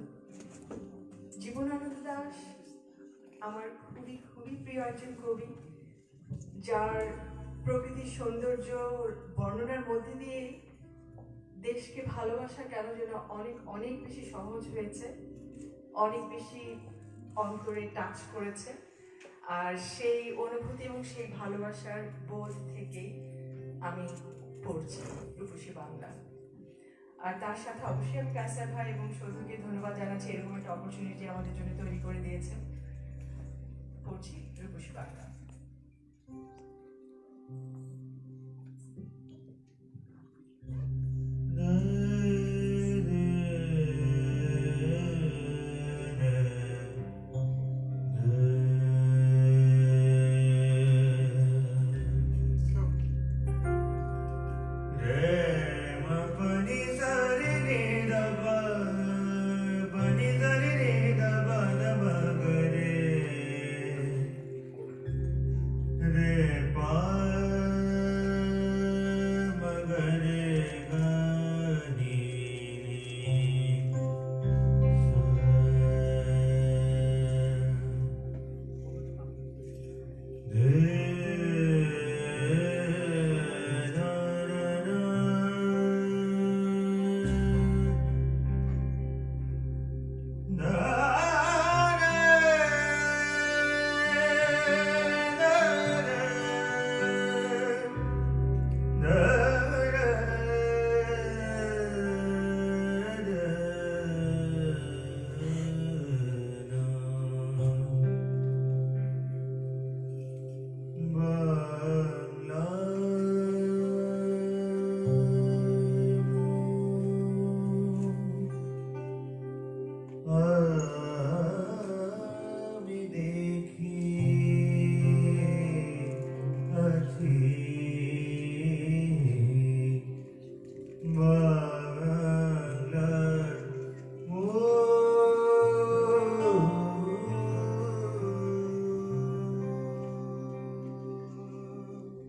জীবনানন্দ দাশ আমার খুবই খুবই প্রিয় একজন কবি, যার প্রকৃতির সৌন্দর্য বর্ণনার মধ্যে দিয়ে দেশকে ভালোবাসা কেন যেন অনেক অনেক বেশি সহজ হয়েছে, অনেক বেশি অন্তরে টাচ করেছে। আর সেই অনুভূতি এবং সেই ভালোবাসার বোধ থেকেই আমি পড়ছি রূপসী বাংলা। আর তার সাথে অবশ্যই আমি কায়সার ভাই এবং সৌধুকে ধন্যবাদ জানাচ্ছি এরকম একটা অপরচুনিটি আমাদের জন্য তৈরি করে দিয়েছেন। পড়ছি রূপসী বাংলা।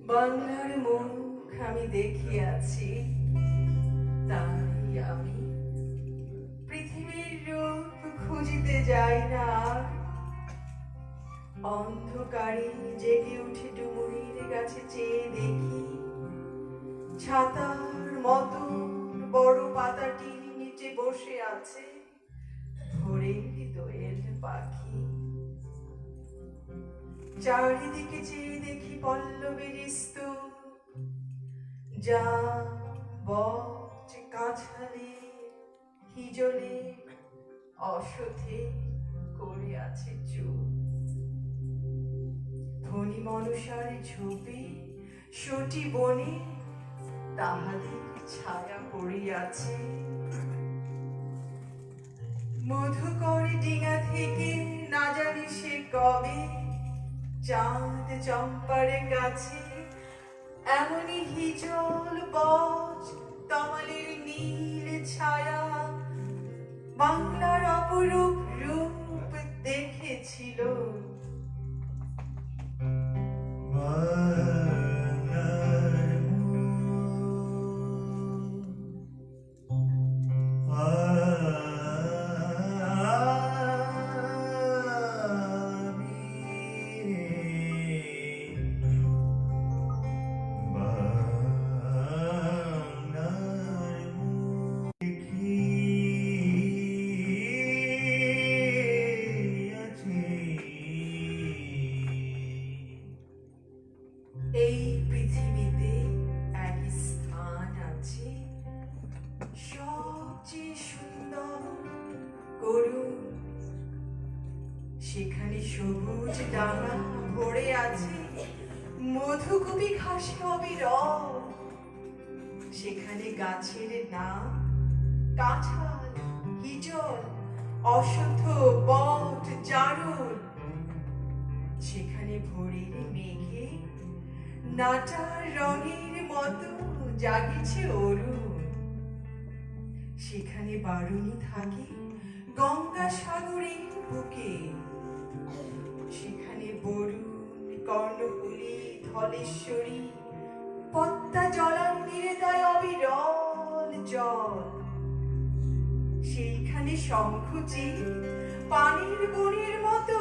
বাংলার মুখ আমি দেখিয়াছি, তাই আমি পৃথিবীর রূপ খুঁজিতে যাই না। অন্ধকারে জেগে উঠে ডুমুরির গাছে চেয়ে দেখি, ছাতার মতো বড় পাতাটির নিচে বসে আছে ভোরের দোয়েল পাখি। চারিদিকে চেয়ে দেখি পল্লবের স্তূপ, যা বট কাঁঠালে হিজলে অসথে করে আছে চুপ। ধনী মনসার ঝোপে সটি বনে তাহাদের ছায়া পড়িয়াছে। মধুকর ডিঙা থেকে না জানি সে কবে চাঁদ চম্পার কাছে এমনই হিজল বজ তমালের নীল ছায়া বাংলার অপরূপ রূপ দেখেছিল। এই পৃথিবীতে এক স্থান আছে সবচেয়ে সুন্দর করুণ, সেখানে সবুজ ডানা ভরে আছে মধুকুপি ঘাসে অবিরল। সেখানে গাছের নাম কাঁঠাল, হিজল অশ্বত্থ বট জারুল, সেখানে ভোরের মেঘে নাটার রঙের মতো জাগিছে অরুণ। সেখানে বারুণী থাকে গঙ্গা সাগরের বুকে, সেখানে বরুণ কর্ণফুলী ধলেশ্বরী পদ্মা জলাঙ্গিরে দেয় অবিরল জল। সেইখানে শঙ্খচি পানির বনের মতো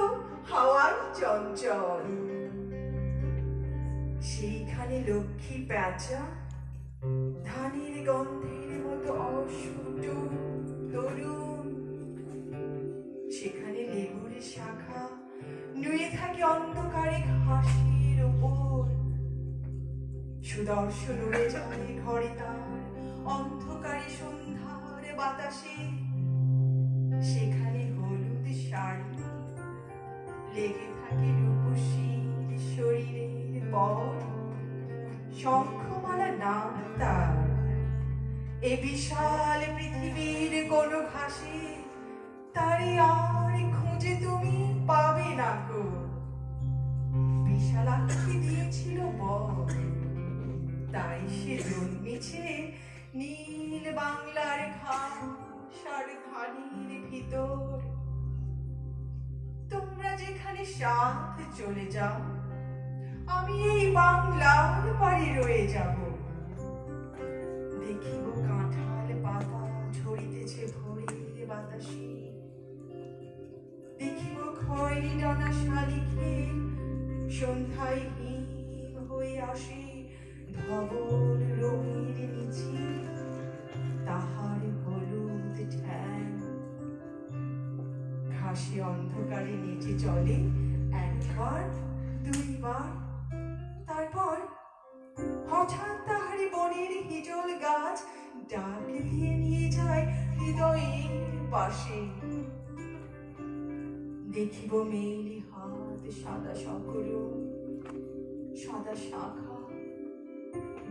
হাওয়ার চঞ্চল। সেইখানে লক্ষ্মী প্যাঁচা ধানের গন্ধের মতো অসুট তরুণ। সেখানে লেবুর শাখা নুয়ে থাকে অন্ধকারে ঘাসের উপর। সুদর্শন উড়ে যায় ঘরে তার অন্ধকারে সন্ধ্যার বাতাসে। সেখানে হলুদ শাড়ি লেগে থাকে রূপসীর শরীরের পর। শঙ্খমালা নাম তার, এ বিশাল পৃথিবীর কোন ঘাসে তারে আর খুঁজে তুমি পাবে না গো। বিশালাক্ষী দিয়েছিল বর, তাই সে জন্মেছে নীল বাংলার ঘাস আর ধানের ভিতর। তোমরা যেখানে সাথ চলে যাও, আমি এই বাংলার পাড়ে রয়ে যাব। দেখিব কাঁঠাল পাতা ঝরিতেছে ভোরের বাতাসে, দেখিব খয়েরি ডানা শালিখে সন্ধ্যায় হিম হয়ে আসে ধবল রঙের নিচে তাহার হলুদ ঠ্যাং। ঘাসে অন্ধকারে নেচে চলে একবার দুইবার, তারপর হঠাৎ তাহারে বনের হিজল গাছ ডাক দিয়ে নিয়ে যায় হৃদয়ের পাশে। দেখিব মেয়েলি হাত সাদা সকর সাদা শাখা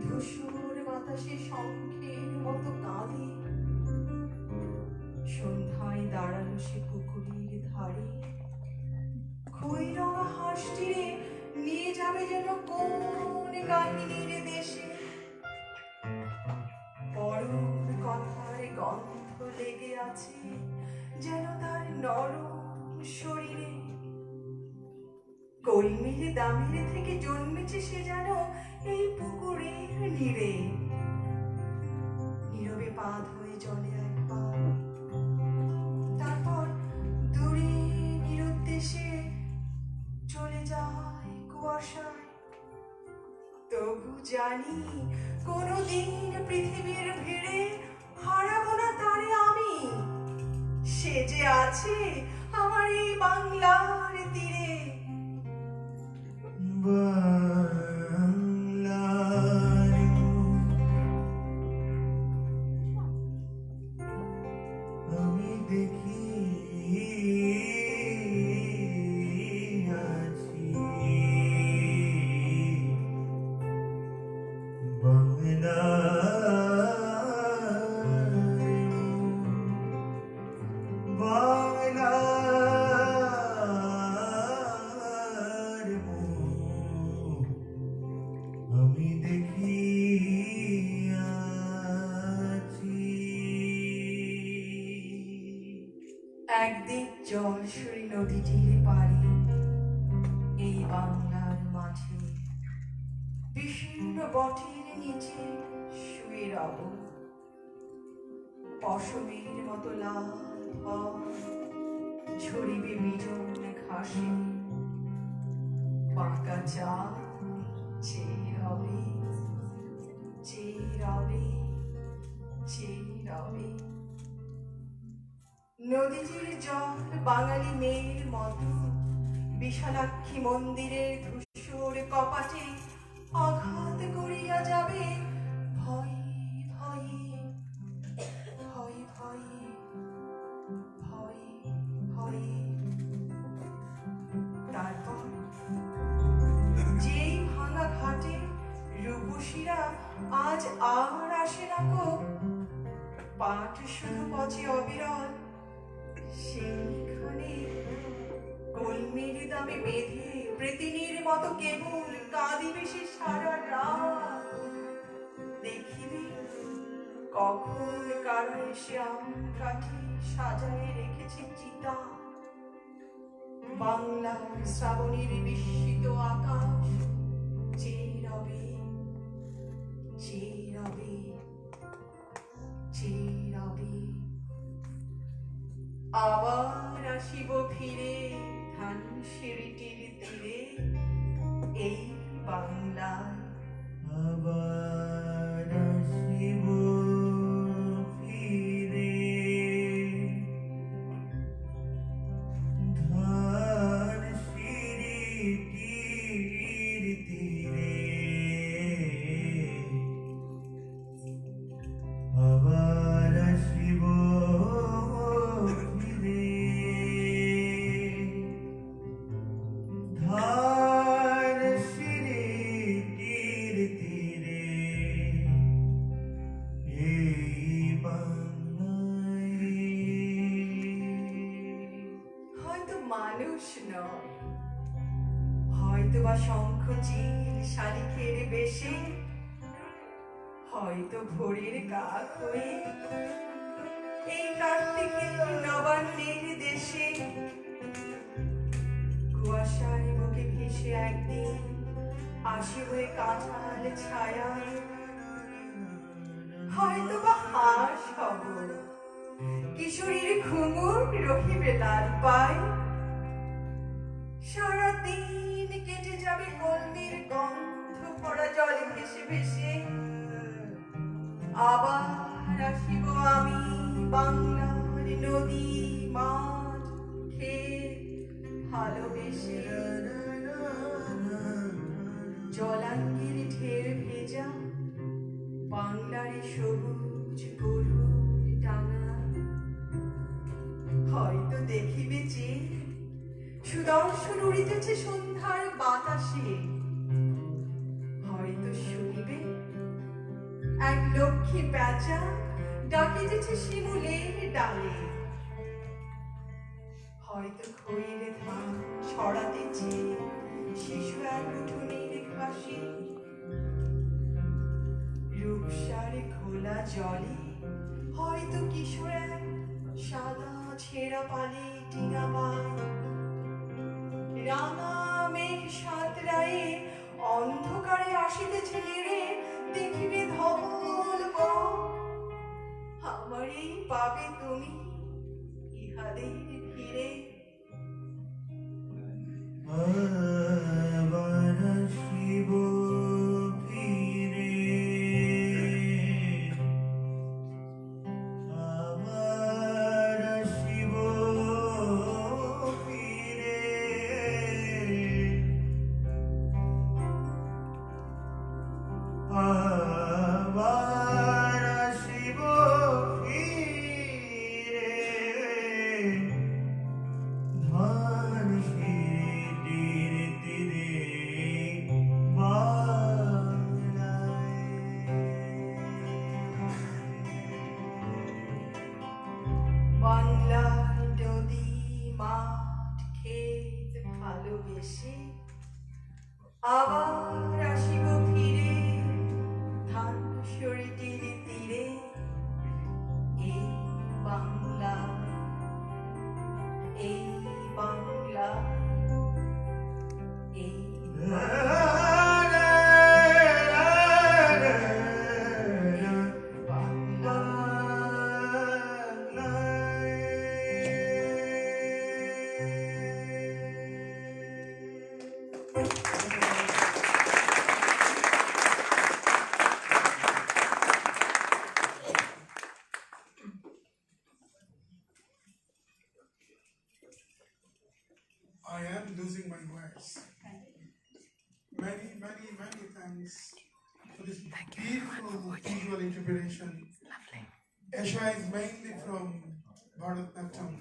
ধূসর বাতাসে শঙ্খের মতো কাঁদে। সন্ধ্যায় দাঁড়ালো সে পুকুরের ধারে, খই রঙা হাঁসটিরে নিয়ে যাবে যেন কোন কাহিনীর দেশে। পরম কথার গন্ধ লেগে আছে যেন তার নরম শরীরে। কলমির দামের থেকে জন্মেছে সে যেন এই পুকুরের নীড়ে। নীরবে পা ধুয়ে জলে একবার, তারপর দূরে নিরুদ্দেশে চলে যায় কুয়াশায়। তবু জানি কোনদিন পৃথিবীর ভিড়ে হারাবো না তারে আমি। সে যে আছে আমার এই বাংলার তীরে। আমি দেখি আছি বাংলার আমি দেখি আছি। একদিক জলসুরি নদীটির পাড়ে এই বাংলার মাঝে বিশীর্ণ বটের নিচে শুয়ে রব। পশমের মতো লাল ফল ঝরিবে বিজন ঘাসে। বাঁকা চা চেয়ে রবে চেয়ে রবে চেয়ে রবে। নদীটির জল বাঙালি মেয়ের মতো বিশালাক্ষী মন্দিরের ধূসর কপাটে আঘাত করিয়া যাবে ভয়ে ভয়ে ভয়ে ভয়ে ভয়ে ভয়ে। তারপর যেই ভাঙা ঘাটে রূপসীরা আজ আর আসে না গো। পাট শুধু পচে অবিরল, সেইখানে কলমের দামে বেঁধে প্রেতিনীর মতো কেবল কাঁদিবে সে সারা রাত। দেখিবে কখন কারা এসে আম কাঠি সাজায় রেখেছে চিতা। বাংলার শ্রাবণের বিস্মিত আকাশ চেয়ে রবে, চেয়ে রবে, চেয়ে রবে। আবার আসিব ফিরে ধানসিঁড়িটির তীরে এই বাংলায়। আবার আসিব ফিরে ধানসিঁড়িটির তীরে, আবার আসিব ফিরে ধানসিঁড়িটির তীরে এই বাংলায়। হয়তো মানুষ নয়, হয়তো বা শঙ্খ চিল শালিখের বেশে, হয়তো ভোরের কাক হয়ে এই কার্তিকের নবান্নের দেশে কুয়াশার বুকে ভেসে একদিন আসি হয়ে কাঁঠাল ছায়া। হয়তো বা হাঁস হব, কিশোরীর ঘুঙুর রহিবে লাল পায়। সারাদিন কেটে যাবে কলমের গন্ধ পড়া জলে ভেসে ভেসে। আবার আসিব আমি বাংলার নদী মাঠ ক্ষেত ভালোবেসে। জলাঙ্গের ঢের ভেজা বাংলার সবুজ গরুর ডাঙা। হয়তো দেখিবে যে সুদর্শন উড়িতেছে সন্ধ্যার বাতাসে। হয়তো শুনিবে এক লক্ষ্মী প্যাঁচা ডাকিতেছে শিমুলের ডালে। হয়তো খইরে ধান ছড়াতেছে শিশু এক উঠোনের ঘাসে। রূপসার খোলা জলে হয়তো কিশোর এক সাদা ছেঁড়া পালে টিঙাবায়। রাঙা মেঘ সাঁতরায়ে অন্ধকারে আসিতেছে নেড়ে, দেখিবে ধবল বন। আমারই পাবে তুমি ইহাদের ভিড়ে। আবার আসিব ফিরে, আবার আসিব ফিরে আবার আসিব ফিরে ধানসিঁড়িটির তীরে বাংলার নদী মাঠ ক্ষেত ভালোবেসে। আবার আসিব ফিরে ধানসিঁড়িটির তীরে এই বাংলা, এই বাংলা, এই Bangla. I am losing my words. Many, many, many thanks for this beautiful visual interpretation. Esha is mainly from Bharatanatyam,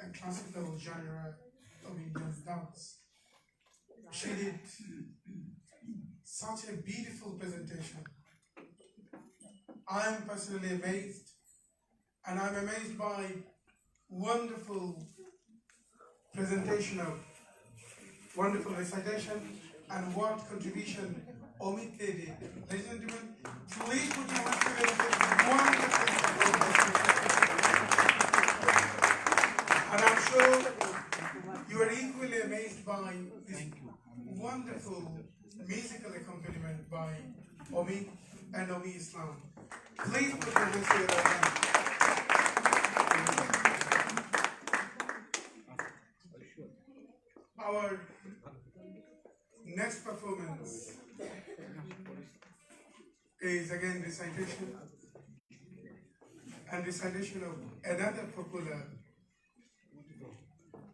a classical genre of Indian dance. She did such a beautiful presentation. I am personally amazed, and I'm amazed by wonderful presentation of wonderful recitation and what contribution Omid did. Ladies and gentlemen, please put your hands together for wonderful and I'm sure you are equally amazed by this wonderful musical accompaniment by Omid and Omi Islam. Please put your hands together again. Our next performance is again recitation and recitation of another popular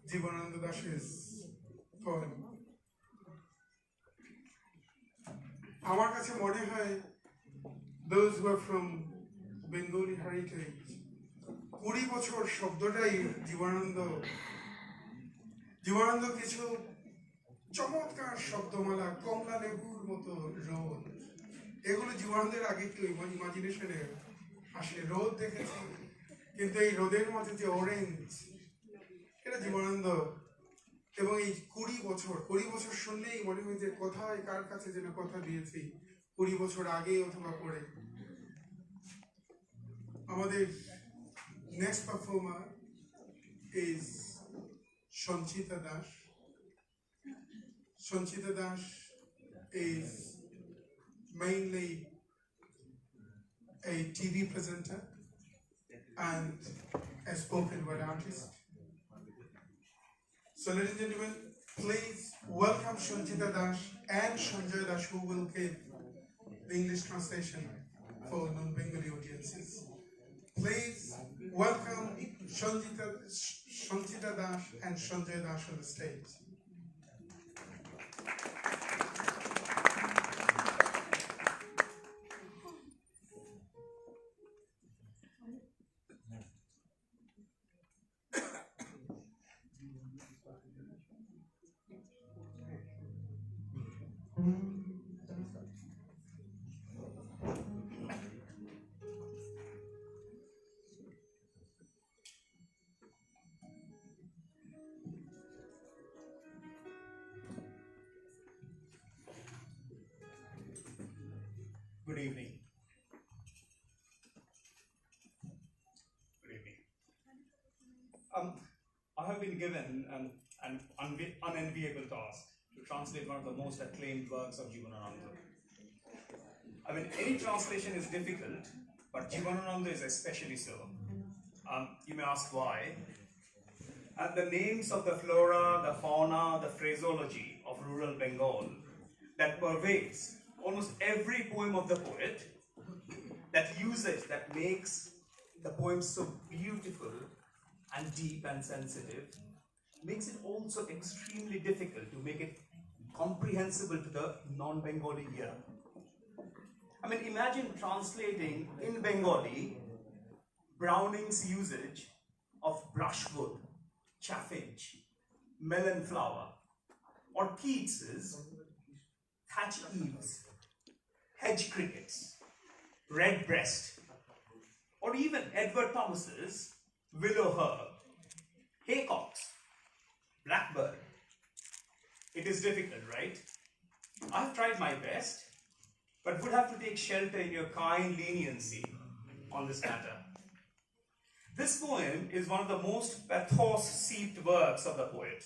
Jibanananda Das's poem. আমার কাছে মনে হয় those who are from Bengali heritage 20 বছর শব্দটাই জীবনানন্দ কিছু চমৎকার শব্দমালা কমলা লেবুর মতো রোদ এগুলো জীবনানন্দের আগে কেউ ইমাজিনেশনে আসলে রোদ দেখেছি কিন্তু এই রোদের মধ্যে যে অরেঞ্জ এটা জীবনানন্দ এবং এই 20 বছর শুনলেই মনে হয় যে কোথায় কার কাছে যেন কথা দিয়েছি 20 বছর আগে অথবা পরে আমাদের next performer is Sanchita Das. Sanchita Das is mainly a TV presenter and a spoken word artist. So ladies and gentlemen, please welcome Sanchita Das and Sanjay Das who will give the English translation for non-Bengali audiences. Please welcome Sanchita Das and Sanjay Das on the stage. Good evening. Good evening. I have been given an unenviable task to translate one of the most acclaimed works of Jibanananda. I mean, any translation is difficult, but Jibanananda is especially so. You may ask why. And the names of the flora, the fauna, the phraseology of rural Bengal that pervades almost every poem of the poet, that usage that makes the poem so beautiful and deep and sensitive, makes it also extremely difficult to make it comprehensible to the non-Bengali ear. I mean, imagine translating in Bengali Browning's usage of brushwood, chaffinch, melon flower, or Keats's thatch eaves, hedge crickets, redbreast, or even Edward Thomas's willow herb, haycocks, blackbird. It is difficult, right? I've tried my best, but would have to take shelter in your kind leniency on this matter. This poem is one of the most pathos-seeped works of the poet,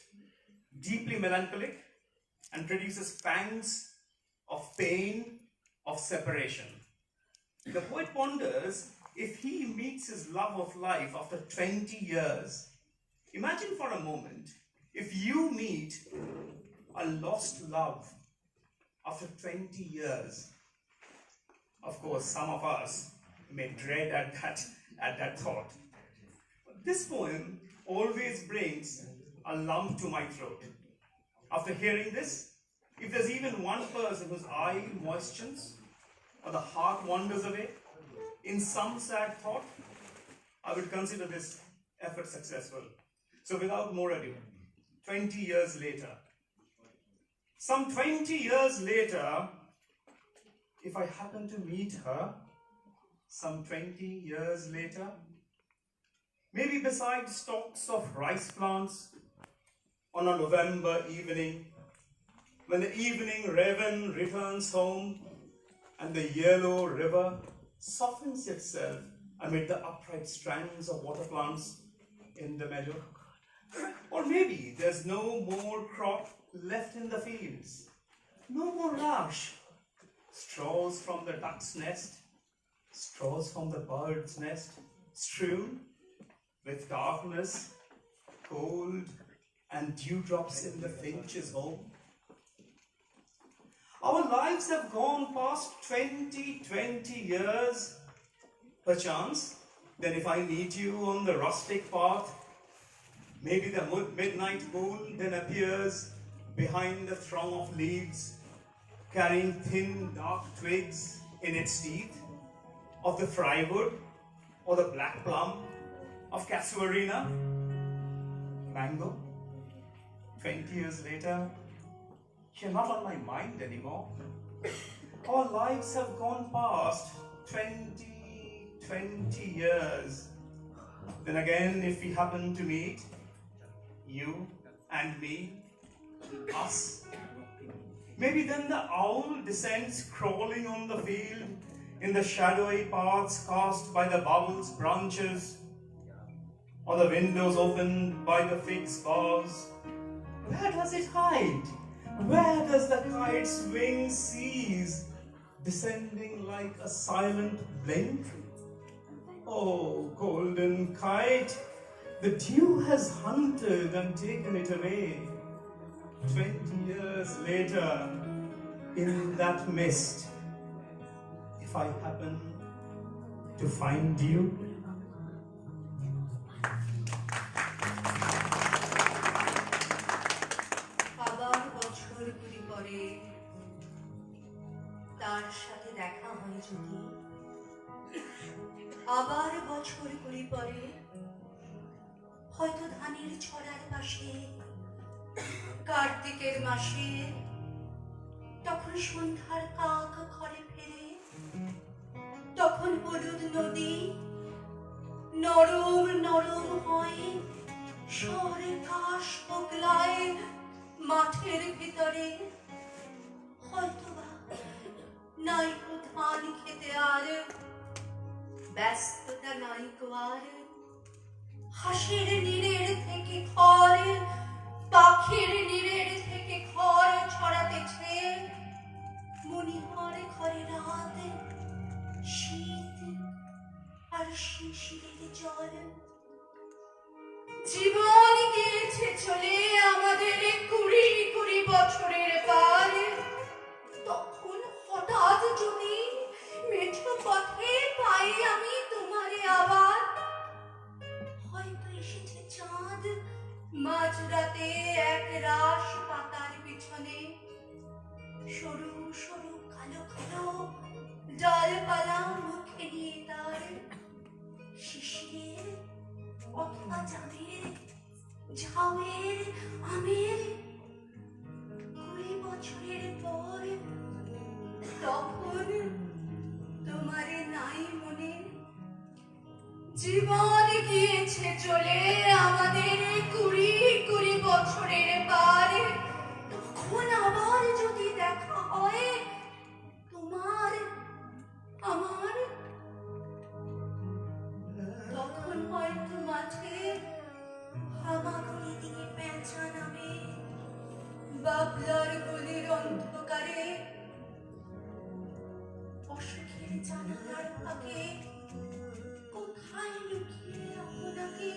deeply melancholic and produces pangs of pain, of separation. The poet ponders if he meets his love of life after 20 years. Imagine for a moment if you meet a lost love after 20 years. Of course, some of us may dread at that thought. But this poem always brings a lump to my throat. After hearing this, if there's even one person whose eye moistens or the heart wanders away in some sad thought, I would consider this effort successful. So without more ado, 20 years later, some 20 years later, if I happen to meet her, some 20 years later, maybe maybe beside stalks of rice plants on a November evening, when the evening raven returns home and the yellow river softens itself amid the upright strands of water plants in the meadow. Or maybe there's no more crop left in the fields, no more rush. Straws from the duck's nest, straws from the bird's nest, strewn with darkness, cold, and dewdrops in the finch's home. Our lives have gone past 20 years, perchance. Then if I meet you on the rustic path, maybe the midnight moon then appears behind the throng of leaves, carrying thin dark twigs in its teeth, of the frywood or the black plum, of casuarina, mango. 20 years later, you're not on my mind anymore. Our lives have gone past 20 years. Then again, if we happen to meet, you and me, us, maybe then the owl descends crawling on the field in the shadowy paths cast by the bowl's branches, or the windows opened by the fig's boughs. Where does it hide? Where does the kite's wing cease, descending like a silent blink? Oh, golden kite, the dew has hunted and taken it away. 20 years later, in that mist, if I happen to find you, আবার বছর কুড়ি পরে তার সাথে দেখা হয় যদি, আবার বছর কুড়ি পরে হয়তো ধানের ছড়ার পাশে কার্তিকের মাসে, তখন সন্ধ্যার কাক ঘরে ফেরে, তখন হলুদ নদী নরম নরম হয়, শহরে ঘাস বগলায় মাঠের ভিতরে, হয়তোবা নাইকো ধান খেতে আর ব্যস্ততা নাইকো আর, হাসির নীড়ের থেকে খড়, পাখির নীড়ের থেকে খড় ছড়াতেছে, মনিহার ঘরে রাত, শীত আর শিশিরের জল। জীবন গিয়েছে চলে আমাদের কুড়ি বছরের পার, তখন হঠাৎ যদি মেঠো পথে পাই আমি তোমারে আবার, হয়তো এসেছে চাঁদ মাঝরাতে এক রাশ পাতার পিছনে, সরু সরু কালো কালো ডালপালা মুখে নিয়ে তার, শিশিরের অথবা জামের ঝাউয়ের আমের। 20 বছরের পর তখন তোমারে নাই মনে, জীবন গিয়েছে চলে আমাদের কুড়ি বছরের পার, তখন আবার যদি দেখা হয় তোমার আমার, তখন হয়তো মাঠে হামাগুড়ি দিয়ে পেঁচা নামে, বাবলার গলির অন্ধকারে অসুখের জানালার ফাঁকে কোথায় লুকিয়ে আপনাকে,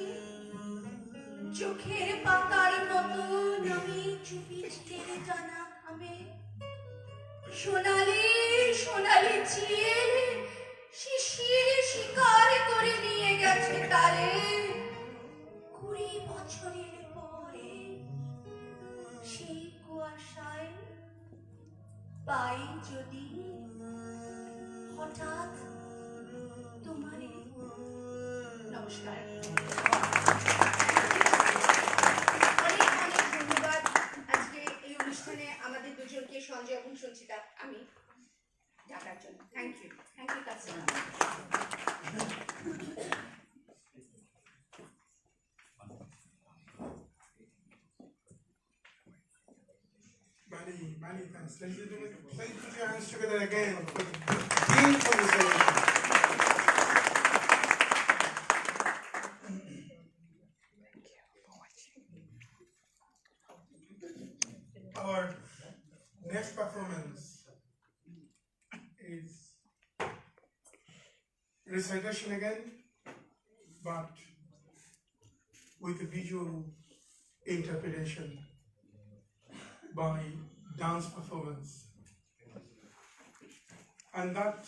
চোখের পাতার মতন আমি চুপি ছেড়ে টানা খামে, সোনালি সোনালি চিল শিশির শিকার করে নিয়ে গেছে তারে, 20 বছরের পরে সেই কুয়াশায় পাই যদি হঠাৎ তোমারে। নমস্কার। অনেক ধন্যবাদ আজকে এই অনুষ্ঠানে আমাদের দুজনকে, সঞ্জয় এবং সঞ্চিতা, আমি ডাকার জন্য। থ্যাংক ইউ কাসিনা। Many thanks. Ladies and gentlemen, please put your hands together again for the beautiful celebration. Our next performance is recitation again, but with a visual interpretation by dance performance. And that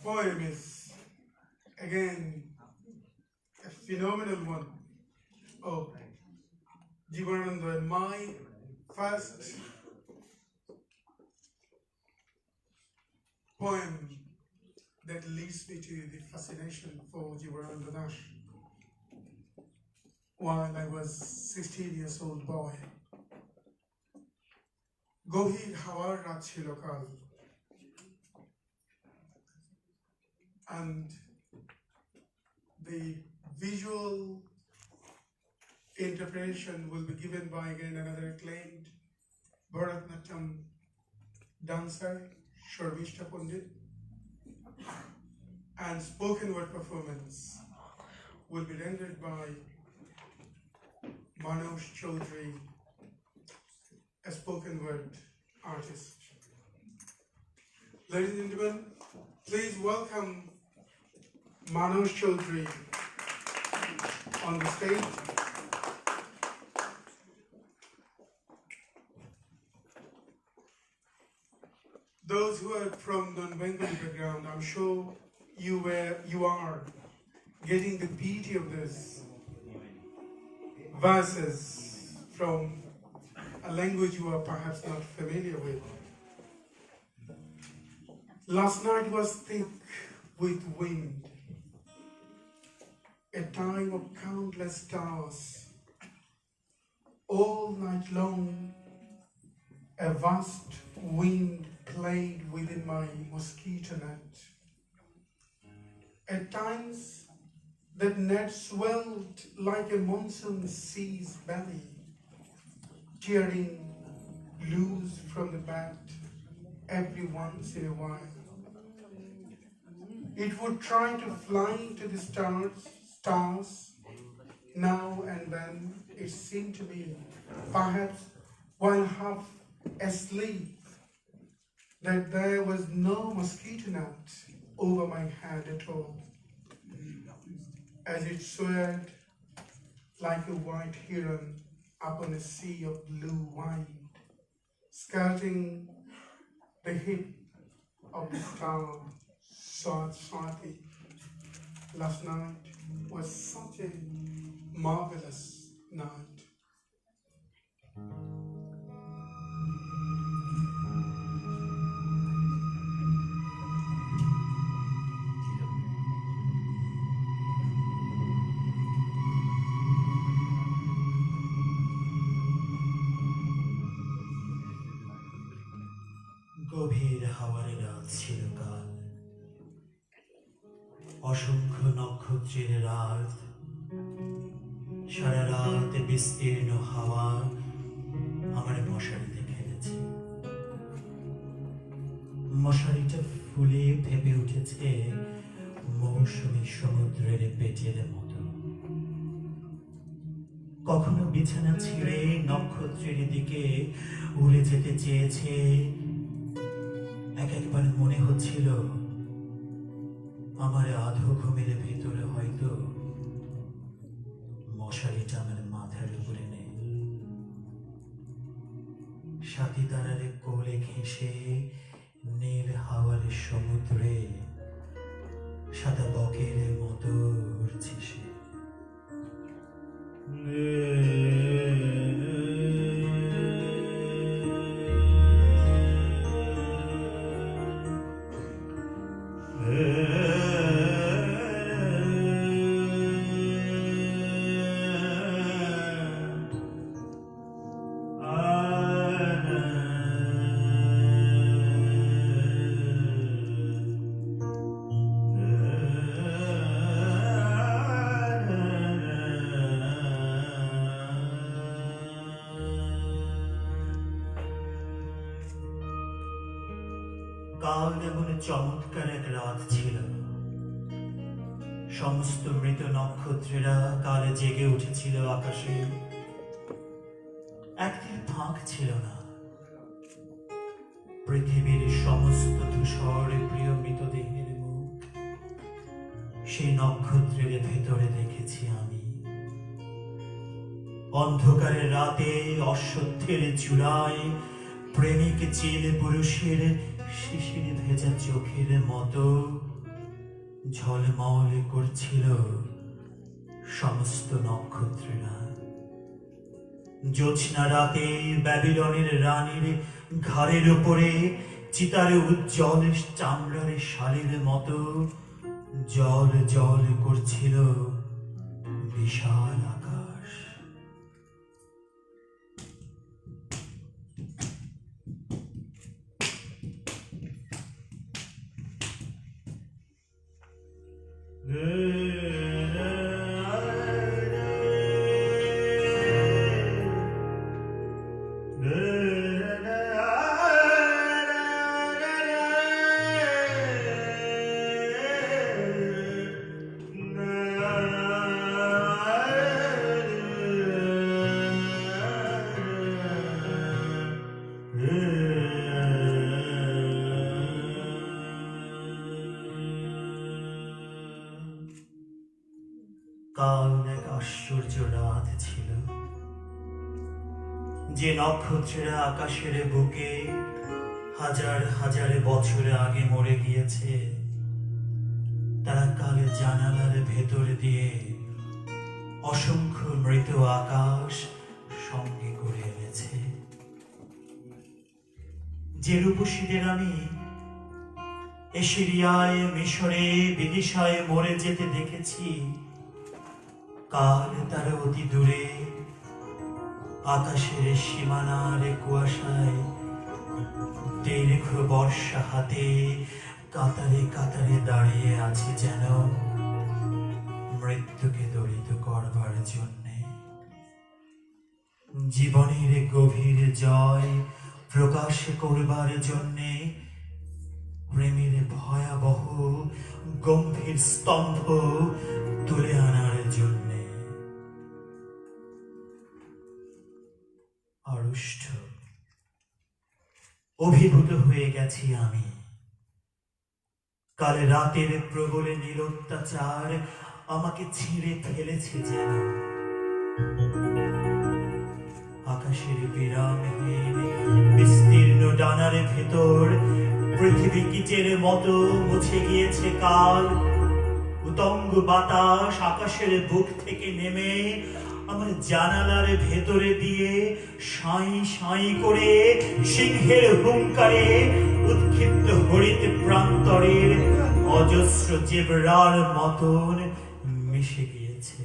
poem is again a phenomenal one of Jivanananda, my first poem that leads me to the fascination for Jivanananda Das while I was 16 years old boy. গভীর হাওয়ার রাত ছিল কাল, and the visual interpretation will be given by again another acclaimed Bharatanatyam dancer, Sharmishta Pandit, and spoken word performance will be rendered by Manoj Chaudhary, a spoken word artist. Ladies and gentlemen, please welcome Manoj Chaudhary on the stage. Those who are from non-Bengali background, I'm sure you are getting the beauty of this verses from a language you are perhaps not familiar with. Last night was thick with wind, a time of countless stars. All night long, a vast wind played within my mosquito net. At times, that net swelled like a monsoon sea's belly, tearing loose from the bat every once in a while. It would try to fly to the stars. Now and then it seemed to me, perhaps while half asleep, that there was no mosquito net over my head at all, as it soared like a white heron upon a sea of blue wind, skirting the hip of the star Swati. Last night was such a marvelous night. গভীর হাওয়ার রাত ছিল কাল, অসংখ্য নক্ষত্রের রাত, সারা রাত বিস্তীর্ণ হাওয়া আমার মশারিতে খেলেছে। মশারিটা ফুলে ফেপে উঠেছে মৌসুমী সমুদ্রের পেটের মতো। কখনো বিছানা ছিঁড়ে নক্ষত্রের দিকে উড়ে যেতে চেয়েছে, একবার মনে হচ্ছিল আমার আধো ঘুমের ভিতরে হয়তো মশারিটা আমার মাথার উপরে নেই। সাথী তারার কোলে ঘেঁষে নীল হাওয়ার সমুদ্রে সাদা বকের মতো উড়ছে সে। কাল এমন চমৎকার এক রাত ছিল। সমস্ত মৃত নক্ষত্রেরা কালে জেগে উঠেছিল আকাশে, একদিন ফাঁক ছিল না। পৃথিবীর সমস্ত ধূসর প্রিয় মৃতদেহের মুখ সেই নক্ষত্রের ভেতরে দেখেছি আমি। অন্ধকারের রাতে অশ্বত্থের চূড়ায় প্রেমিক চিল পুরুষের শিশির ভেজা চোখের মতো ঝলমল করছিল সমস্ত নক্ষত্রেরা। জ্যোৎস্না রাতে ব্যাবিলনের রানীর ঘাড়ের উপরে চিতার উজ্জ্বল চামড়ার শাড়ির মতো জল জল করছিল বিশাল আকাশ। কাল এক আশ্চর্য রাত ছিল, যে নক্ষত্রেরা আকাশের বুকে হাজার হাজার বছর আগে মরে গিয়েছে, তারা কাল জানালার ভেতর দিয়ে অসংখ্য মৃত আকাশ সঙ্গে করে এনেছে। যে রূপসীদের আমি এশিরিয়ায়, মিশরে, বিদিশায় মরে যেতে দেখেছি, কাল তারা অতি দূরে আকাশের সীমানার কুয়াশায় দীর্ঘ বর্ষা হাতে কাতারে কাতারে দাঁড়িয়ে আছে, যেন মৃত্যুকে দরিত করবার জন্যে। জীবনের গভীর জয় প্রকাশ করবার জন্যে, প্রেমের ভয়াবহ গম্ভীর স্তম্ভ তুলে আনার জন্যে। আড়ষ্ট অভিভূত হয়ে গেছি আমি। কাল রাতের প্রবলে নিরত্যাচার আমাকে ছিঁড়ে ফেলেছে যেন। আকাশের বিরামহীন বিস্তীর্ণ ডানার ভেতর পৃথিবী কিচের মতো মুছে গিয়েছে কাল। উতঙ্গ বাতাস আকাশের বুক থেকে নেমে আমার জানালার ভেতরে দিয়ে সাঁই সাঁই করে সিংহের হুঙ্কারে উৎক্ষিপ্ত হরিত প্রান্তরের অজস্র জেবরার মতন মিশে গিয়েছে।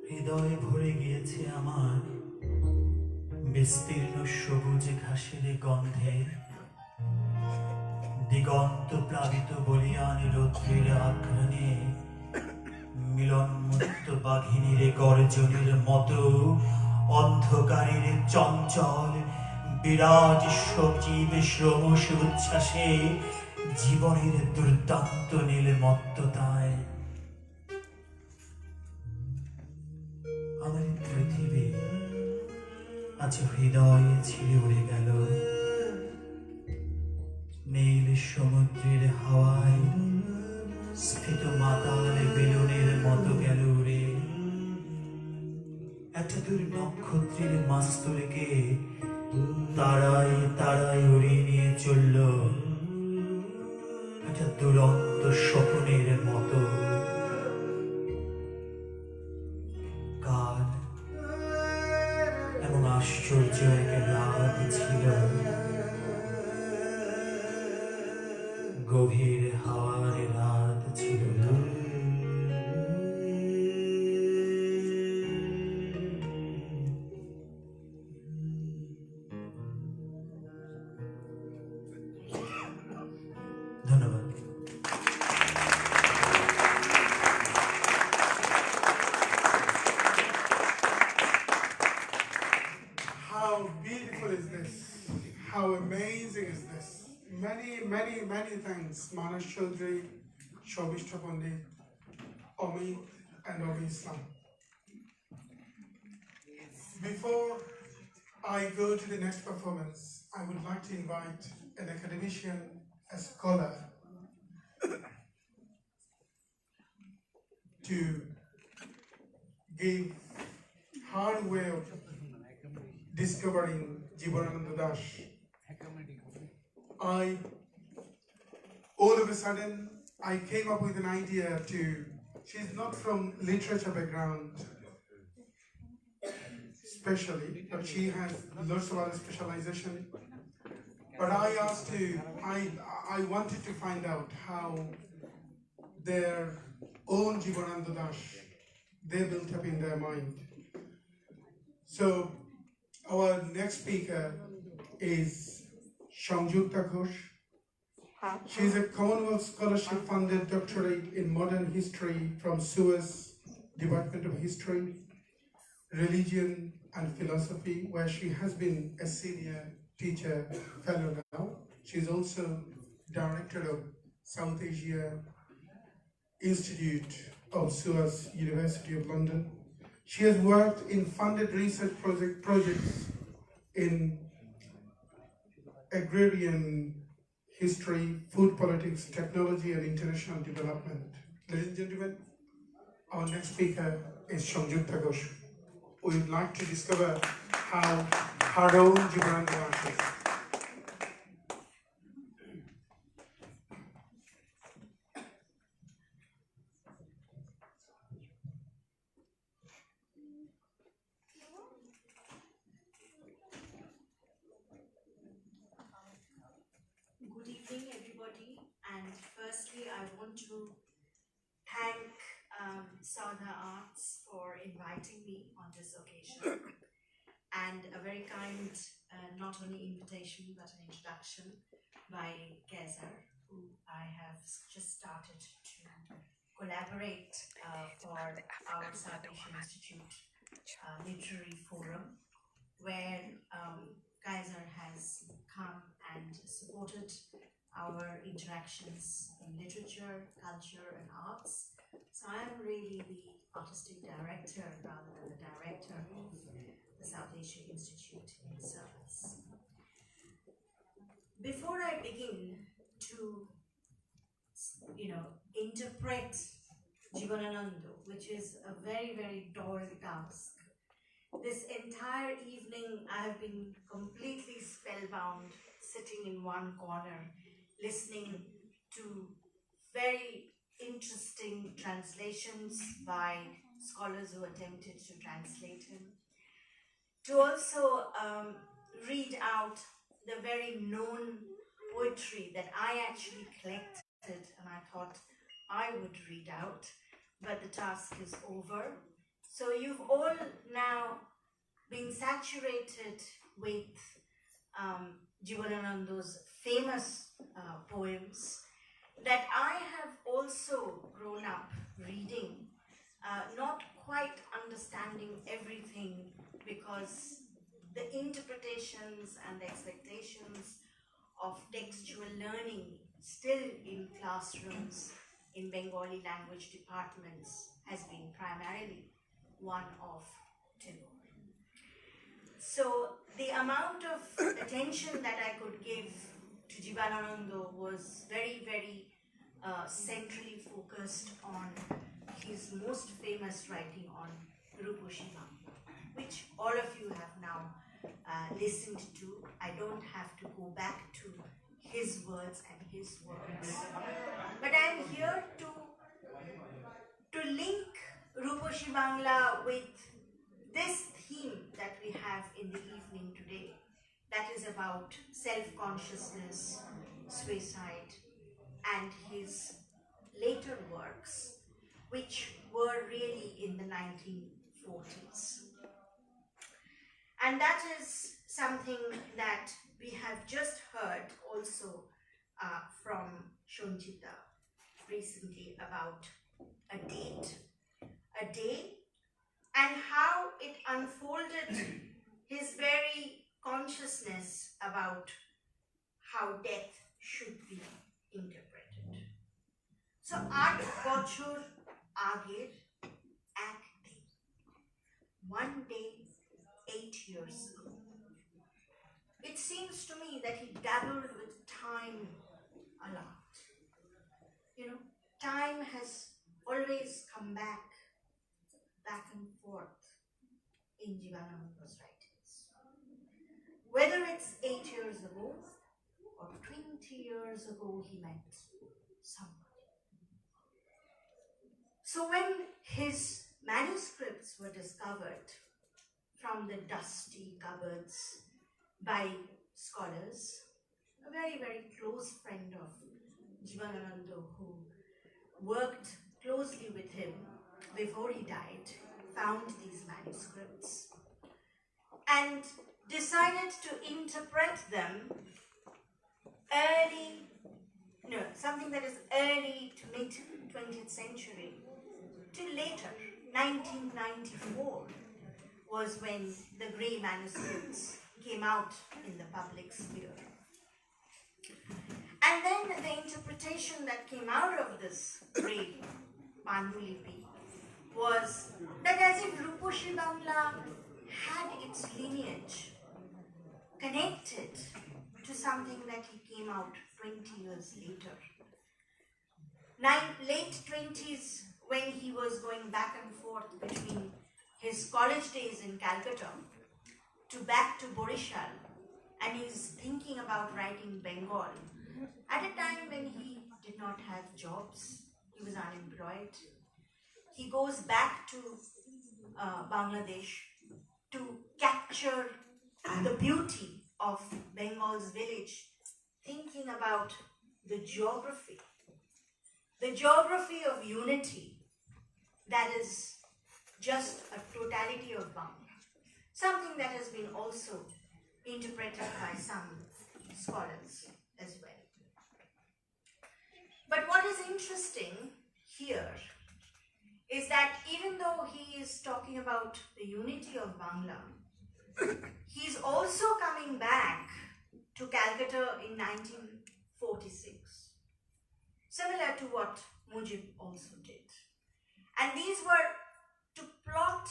হৃদয় ভরে গিয়েছে আমার বিস্তীর্ণ সবুজ ঘাসের গন্ধে। দিগন্ত প্লাবিত বলিয়ান রৌদ্রের আঘ্রাণে মিলনমুক্ত বাঘিনীর গর্জনের মতো অন্ধকারের চঞ্চল বিরাট সজীব শ্রমশ উচ্ছ্বাসে, জীবনের দুর্দান্ত নীলমত্ততায় আমার পৃথিবী আজ হৃদয়ে ছিঁড়ে উড়ে গেল। নীল সমুদ্রের হাওয়ায় স্ফীত মাতাল বেলুনের মতো গেল উড়ে। একটা দূর নক্ষত্রের মাস্তরকে তারায় তারায় উড়িয়ে নিয়ে চলল একটা দুরন্ত স্বপ্নের মতো। গভীর হাওয়ার রাত ছিল দূর। ধন্যবাদ। How beautiful is this? How amazing is this? Many thanks, Manas Chaudhary, Shobishta Pandit, Amit, and Obi Islam. Before I go to the next performance, I would like to invite an academician, a scholar, to give her way of discovering Jivanananda Das. All of a sudden, I came up with an idea to, she's not from literature background, especially, but she has lots of other specialization. But I asked to, I wanted to find out how their own Jivanananda Das, they built up in their mind. So, our next speaker is Sangyukta Ghosh. She is a Commonwealth Scholarship funded doctorate in modern history from SUAS Department of History, Religion and Philosophy, where she has been a senior teacher fellow now. She is also director of South Asia Institute of SUAS, University of London. She has worked in funded research projects in agrarian history, food politics, technology, and international development. Ladies and gentlemen, our next speaker is Sangyukta Ghosh. We would like to discover how her own Jivanananda Das is. Good evening, everybody. And firstly, I want to thank Saudha Arts for inviting me on this occasion. And a very kind, not only invitation, but an introduction by Kaiser, who I have just started to collaborate for our South Asian Institute Literary Forum, where Kaiser has come and supported our interactions in literature, culture, and arts. So I'm really the artistic director rather than the director of the South Asia Institute in service. Before I begin to, interpret Jivanananda, which is a very tall task, this entire evening I have been completely spellbound, sitting in one corner, listening to very interesting translations by scholars who attempted to translate him, to also read out the very known poetry that I actually collected and I thought I would read out, but the task is over. So you've all now been saturated with Jivanananda's famous poems that I have also grown up reading, not quite understanding everything because the interpretations and the expectations of textual learning still in classrooms in Bengali language departments has been primarily one of Timur. So the amount of attention that I could give to Jivanananda was very centrally focused on his most famous writing on Ruposhi Bangla, which all of you have now listened to. I don't have to go back to his words and his words, but I'm here to link Ruposhi Bangla with this theme that we have in the evening today, that is about self-consciousness, suicide, and his later works, which were really in the 1940s. And that is something that we have just heard also from Shonjita recently about a day, and how it unfolded his very consciousness about how death should be interpreted. So, 8 বছর আগের এক দিন, one day 8 years ago. It seems to me that he dabbled with time a lot. You know, time has always come back and forth in Jivanananda's writings. Whether it's 8 years ago or 20 years ago he met somebody. So when his manuscripts were discovered from the dusty cupboards by scholars, a very, very close friend of Jivanananda who worked closely with him before he died, found these manuscripts and decided to interpret them something that is early to mid 20th century to later, 1994 was when the grey manuscripts came out in the public sphere. And then the interpretation that came out of this grey Pandulipi was that as if Ruposhi Bangla had its lineage connected to something that he came out 20 years later. Late 20s, when he was going back and forth between his college days in Calcutta to back to Borishal, and he's thinking about writing Bengal at a time when he did not have jobs, he was unemployed. He goes back to Bangladesh to capture the beauty of Bengal's village, thinking about the geography of unity that is just a totality of Bangla, something that has been also interpreted by some scholars as well. But what is interesting here is that even though he is talking about the unity of Bangla, he's also coming back to Calcutta in 1946, similar to what Mujib also did. And these were to plot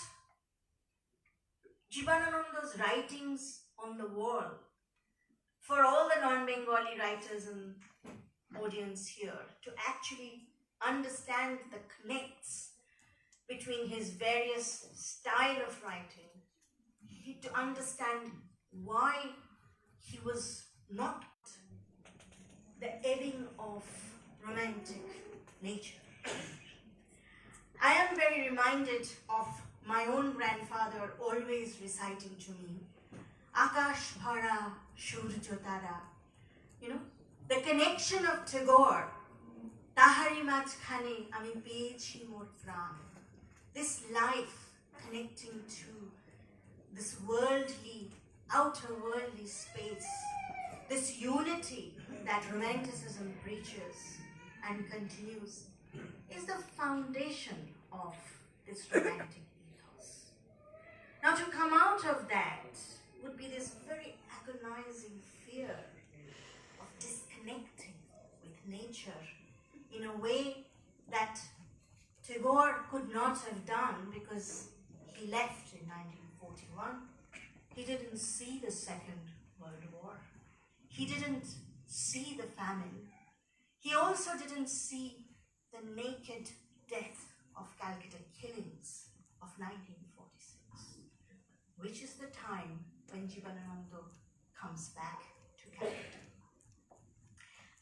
Jivanananda's writings on the wall for all the non-Bengali writers and audience here to actually understand the connects between his various style of writing, to understand why he was not the ebbing of romantic nature. I am very reminded of my own grandfather always reciting to me, Akash Bhara Shurjo Tara. You know, the connection of Tagore, Tahari Majkhane Ami Peyechi Mor Pran. This life connecting to this worldly, outer worldly space, this unity that Romanticism preaches and continues, is the foundation of this romantic ethos. Now, to come out of that would be this very agonizing fear of disconnecting with nature in a way that Tagore could not have done because he left in 1941. He didn't see the Second World War. He didn't see the famine. He also didn't see the naked death of Calcutta killings of 1946, which is the time when Jivanananda comes back to Calcutta.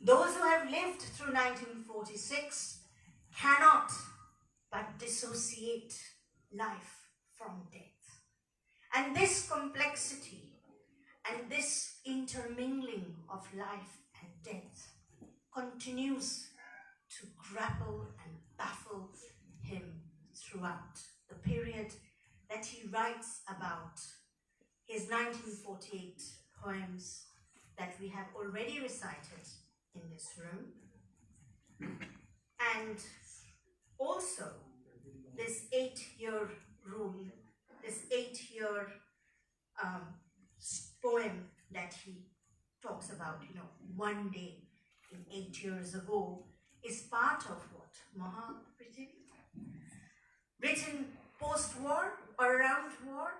Those who have lived through 1946 cannot but dissociate life from death. And this complexity and this intermingling of life and death continues to grapple and baffle him throughout the period that he writes about, his 1948 poems that we have already recited in this room, and also this 8-year rule, this 8-year poem that he talks about, one day in 8 years ago, is part of what? Mahaprithvi? Written post-war or around war.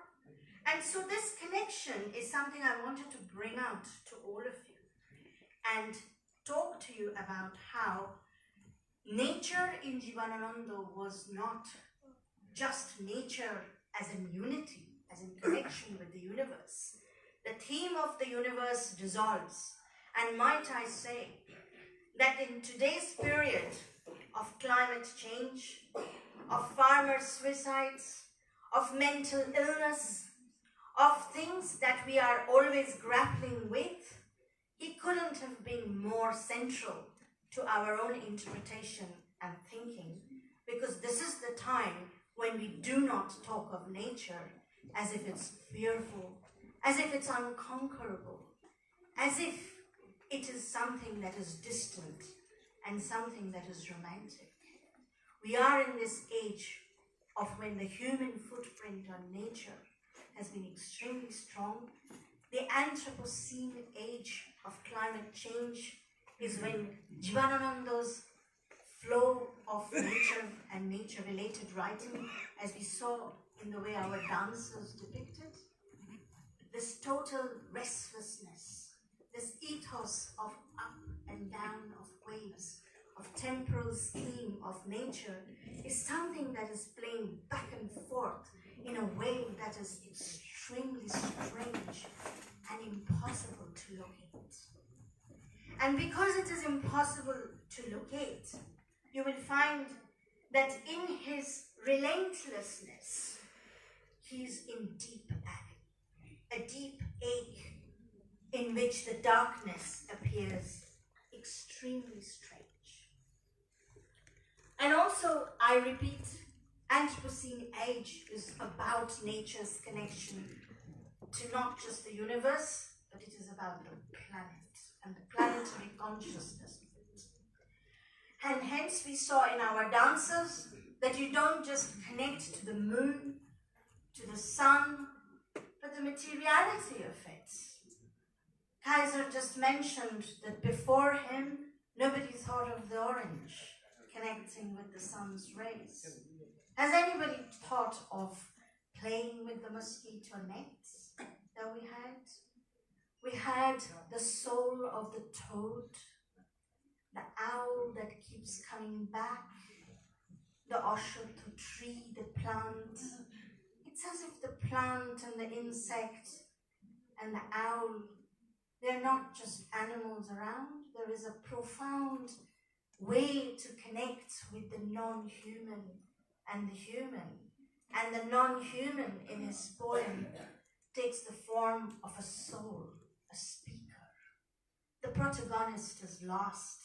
And so this connection is something I wanted to bring out to all of you and talk to you about how nature in Jivanananda was not just nature as in unity, as in connection with the universe. The theme of the universe dissolves. And might I say that in today's period of climate change, of farmer suicides, of mental illness, of things that we are always grappling with, he couldn't have been more central to our own interpretation and thinking, because this is the time when we do not talk of nature as if it's fearful, as if it's unconquerable, as if it is something that is distant and something that is romantic. We are in this age of when the human footprint on nature has been extremely strong. The Anthropocene age of climate change is when Jivanananda's flow of nature and nature-related writing, as we saw in the way our dancers depicted, this total restlessness, this ethos of up and down, of waves, of temporal scheme of nature, is something that is playing back and forth in a way that is extremely strange and impossible to locate. And because it is impossible to locate, you will find that in his relentlessness, he is in deep agony, a deep ache in which the darkness appears extremely strange. And also, I repeat, Anthropocene age is about nature's connection to not just the universe, but it is about the planet and the planetary consciousness of it. And hence we saw in our dances that you don't just connect to the moon, to the sun, but the materiality of it. Kaiser just mentioned that before him, nobody thought of the orange connecting with the sun's rays. Has anybody thought of playing with the mosquito nets that we had? We had the soul of the toad, the owl that keeps coming back, the ashwatha tree, the plant. It's as if the plant and the insect and the owl, they're not just animals around. There is a profound way to connect with the non-human and the human. And the non-human in his poem takes the form of a soul, a speaker. The protagonist is lost.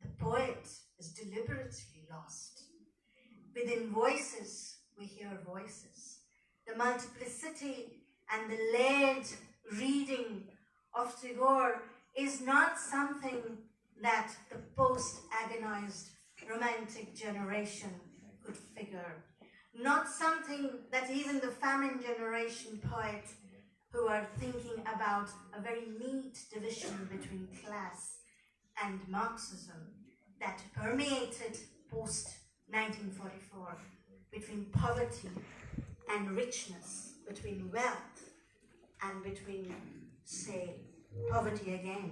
The poet is deliberately lost. Within voices, we hear voices. The multiplicity and the layered reading of Tagore is not something that the post-agonized romantic generation could figure. Not something that even the famine generation poet who are thinking about a very neat division between class and Marxism that permeated post-1944 between poverty and richness, between wealth and between, say, poverty again.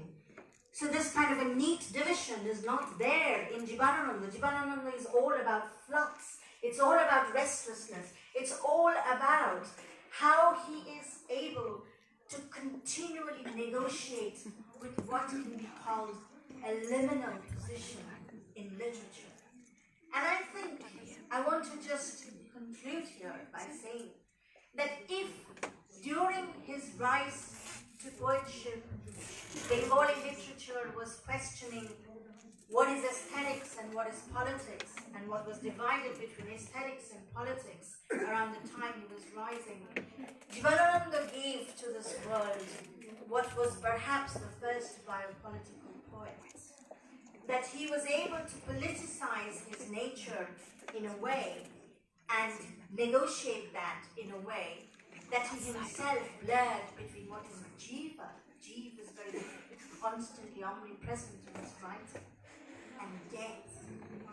So this kind of a neat division is not there in Jivanananda. Jivanananda is all about flux. It's all about restlessness. It's all about how he is able to continually negotiate with what can be called a liminal position in literature. And I think I want to just conclude here by saying that if during his rise to poetship, Bengali literature was questioning what is aesthetics and what is politics, and what was divided between aesthetics and politics around the time he was rising. Jivanananda gave to this world what was perhaps the first biopolitical poet. That he was able to politicize his nature in a way and negotiate that in a way that he himself blurred between what is jiva. Jiva is very constantly omnipresent in his writing, and death.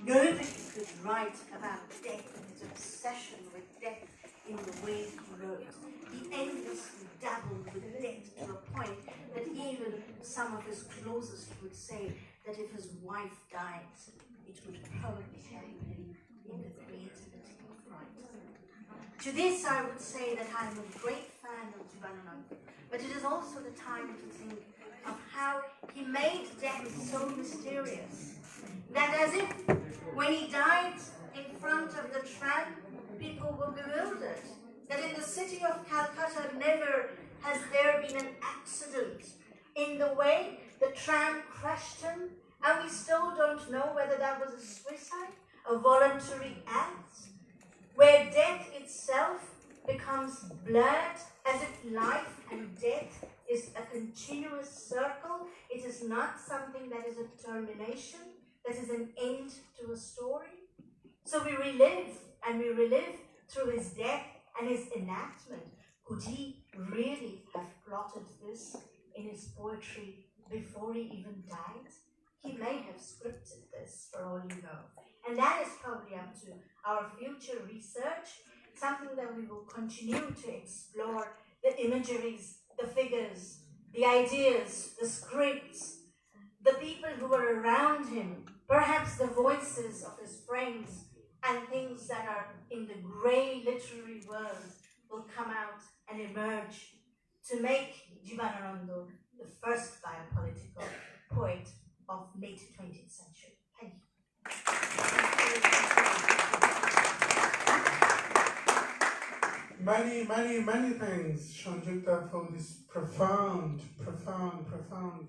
Nobody could write about death and his obsession with death in the way he wrote. He endlessly dabbled with death to a point that even some of his closest would say that if his wife died, it would probably help him in the creativity of writing. To this I would say that I'm a great fan of Jivanananda, but it is also the time to think of how he made death so mysterious, that as if when he died in front of the tram, people were bewildered, that in the city of Calcutta never has there been an accident in the way the tram crushed him, and we still don't know whether that was a suicide, a voluntary act, where death itself becomes blurred as if life and death is a continuous circle. It is not something that is a termination, that is an end to a story. So we relive and we relive through his death and his enactment. Could he really have plotted this in his poetry before he even died? He may have scripted this, for all you know. And that is probably up to our future research, something that we will continue to explore, the imageries, the figures, the ideas, the scripts, the people who were around him, perhaps the voices of his friends, and things that are in the grey literary world will come out and emerge to make Jivanananda the first biopolitical poet of late 20th century. Thank you. Many thanks, Shanjukta, for this profound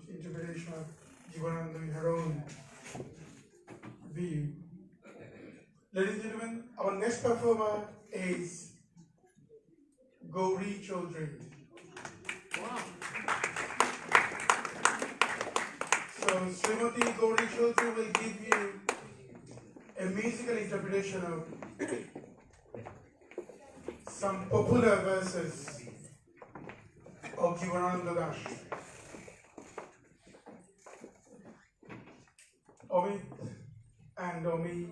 interpretation of Jivanananda in her own view. Ladies and gentlemen, our next performer is Gauri Chaudhary. Wow. So Srimati Gauri Chaudhary will give you a musical interpretation of some popular verses of Jivanananda Das. Amit and Omi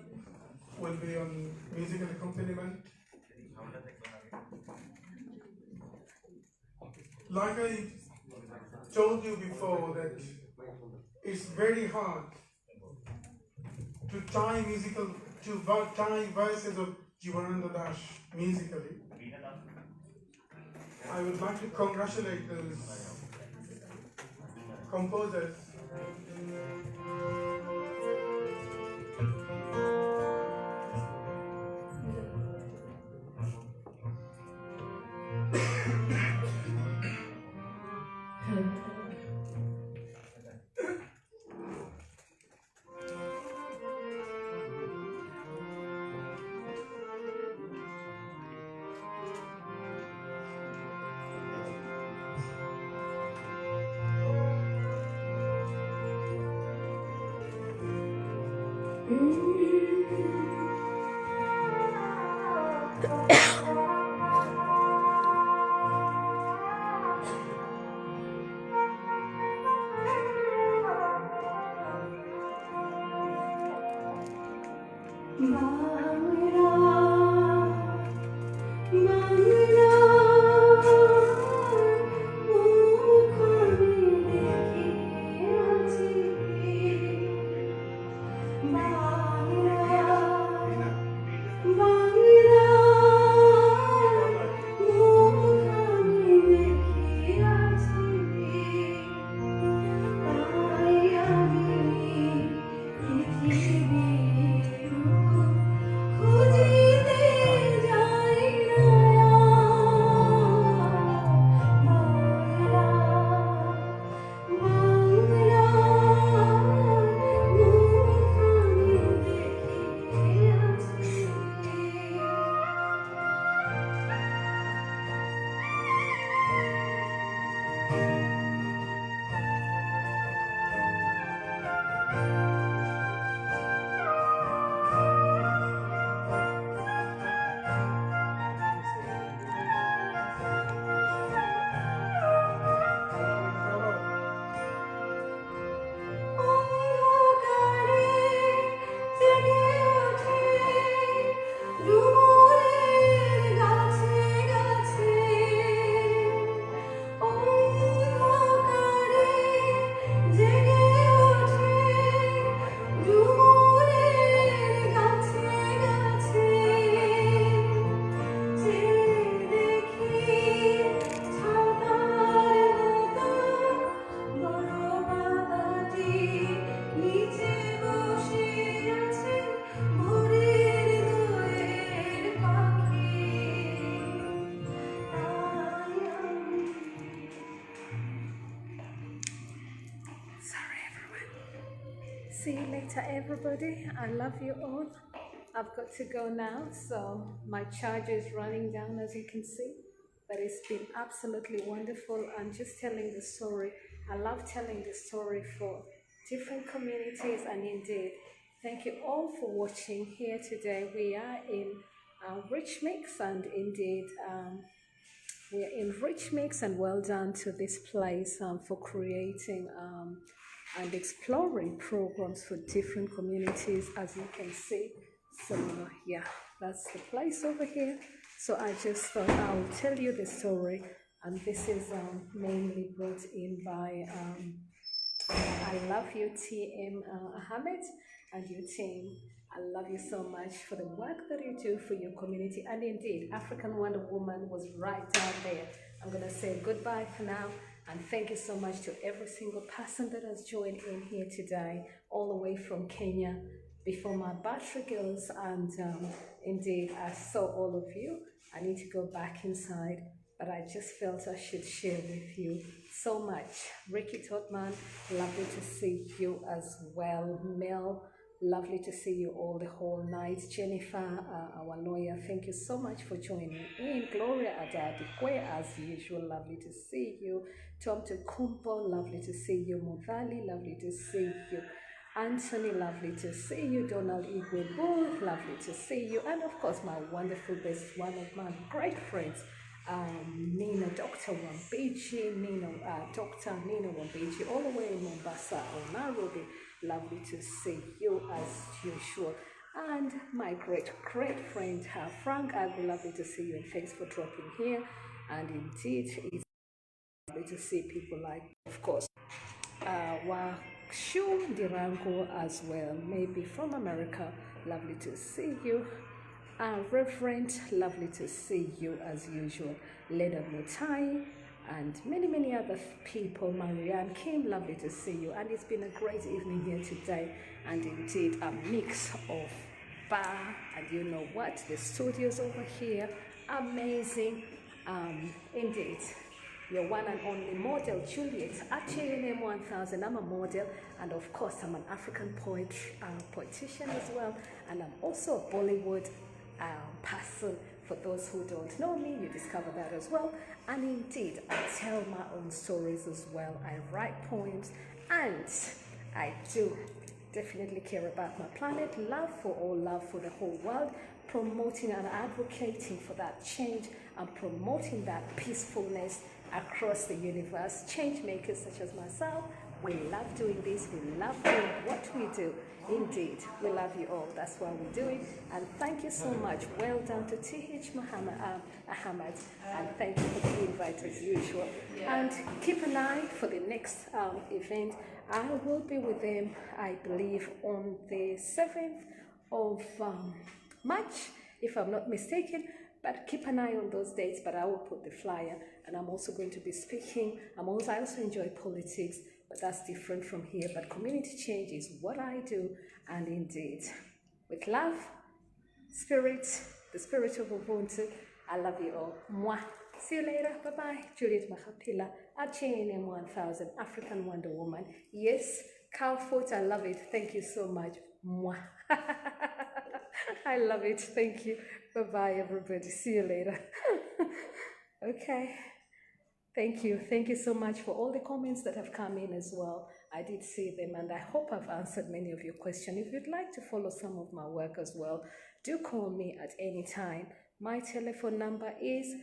will be on musical accompaniment. Like I told you before, that it's very hard to tie verses of Jivanananda Das musically. I would like to congratulate those composers. See you later, everybody. I love you all. I've got to go now, so my charger is running down, as you can see. But it's been absolutely wonderful. I'm just telling the story. I love telling the story for different communities, and indeed, thank you all for watching here today. We are in Rich Mix, and indeed, we are in Rich Mix, and well done to this place for creating and exploring programs for different communities, as you can see. So yeah, that's the place over here. So I just thought I'll tell you the story, and this is mainly brought in by I love you, TM Ahmed, and your team. I love you so much for the work that you do for your community, and indeed African Wonder Woman was right down there. I'm gonna say goodbye for now, and thank you so much to every single person that has joined in here today, all the way from Kenya, before my battery goes. And indeed, I saw all of you. I need to go back inside, but I just felt I should share with you so much. Ricky Totman, lovely to see you as well. Mel, lovely to see you all the whole night. Jennifer, our lawyer, thank you so much for joining in. Gloria Adadikwe, as usual, lovely to see you. Tom Tukumpo, lovely to see you. Mudali, lovely to see you. Anthony, lovely to see you. Donald Igwebu, lovely to see you. And of course, my wonderful best, one of my great friends, Nina, Dr. Wambiji, Dr. Nina Wambiji, all the way in Mombasa or Nairobi. Lovely to see you as usual. And my great friend, Frank Agri, lovely to see you, and thanks for dropping here. And indeed, it's lovely to see people like, of course, Washu Dirango as well, maybe from America. Lovely to see you. Reverend, lovely to see you as usual. Leda Mutai, and many other people. Marianne Kim, lovely to see you. And it's been a great evening here today, and indeed a mix of bar, and you know what, the studios over here, amazing. Indeed, your one and only model, Juliet at JNM 1000. I'm a model, and of course I'm an African poetician as well, and I'm also a Bollywood person. For those who don't know me, you discover that as well. And indeed, I tell my own stories as well. I write poems, and I do definitely care about my planet. Love for all, love for the whole world, promoting and advocating for that change, and promoting that peacefulness across the universe. Change makers such as myself, we love doing this, we love doing what we do. Indeed, we love you all. That's why we do it. And thank you so much. Well done to TH Ahmed, and thank you for the invite as usual. And keep an eye for the next event. I will be with them, I believe, on the 7th of March, if I'm not mistaken. But keep an eye on those dates, but I will put the flyer. And I'm also going to be speaking. I also enjoy politics, but that's different from here. But community change is what I do, and indeed, with love, spirit, the spirit of Ubuntu, I love you all. Mwah. See you later. Bye-bye. Juliet Mahapila at JNM 1000, African Wonder Woman. Yes, cow foot, I love it. Thank you so much. Mwah. I love it. Thank you. Bye-bye, everybody. See you later. Okay. Thank you. Thank you so much for all the comments that have come in as well. I did see them, and I hope I've answered many of your questions. If you'd like to follow some of my work as well, do call me at any time. My telephone number is,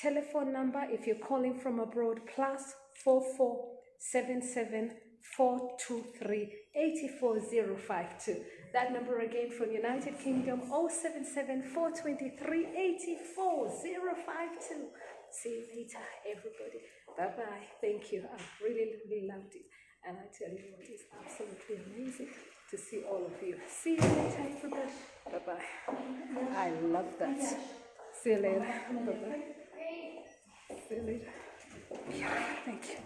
if you're calling from abroad, +4477 423 84052. That number again from United Kingdom, 077 423 84052. See you later, everybody. Bye-bye. Thank you. I really, really loved it. And I tell you what, it's absolutely amazing to see all of you. See you later, everybody. Bye-bye. I love that. See you later. Bye-bye. See you later. Yeah, thank you.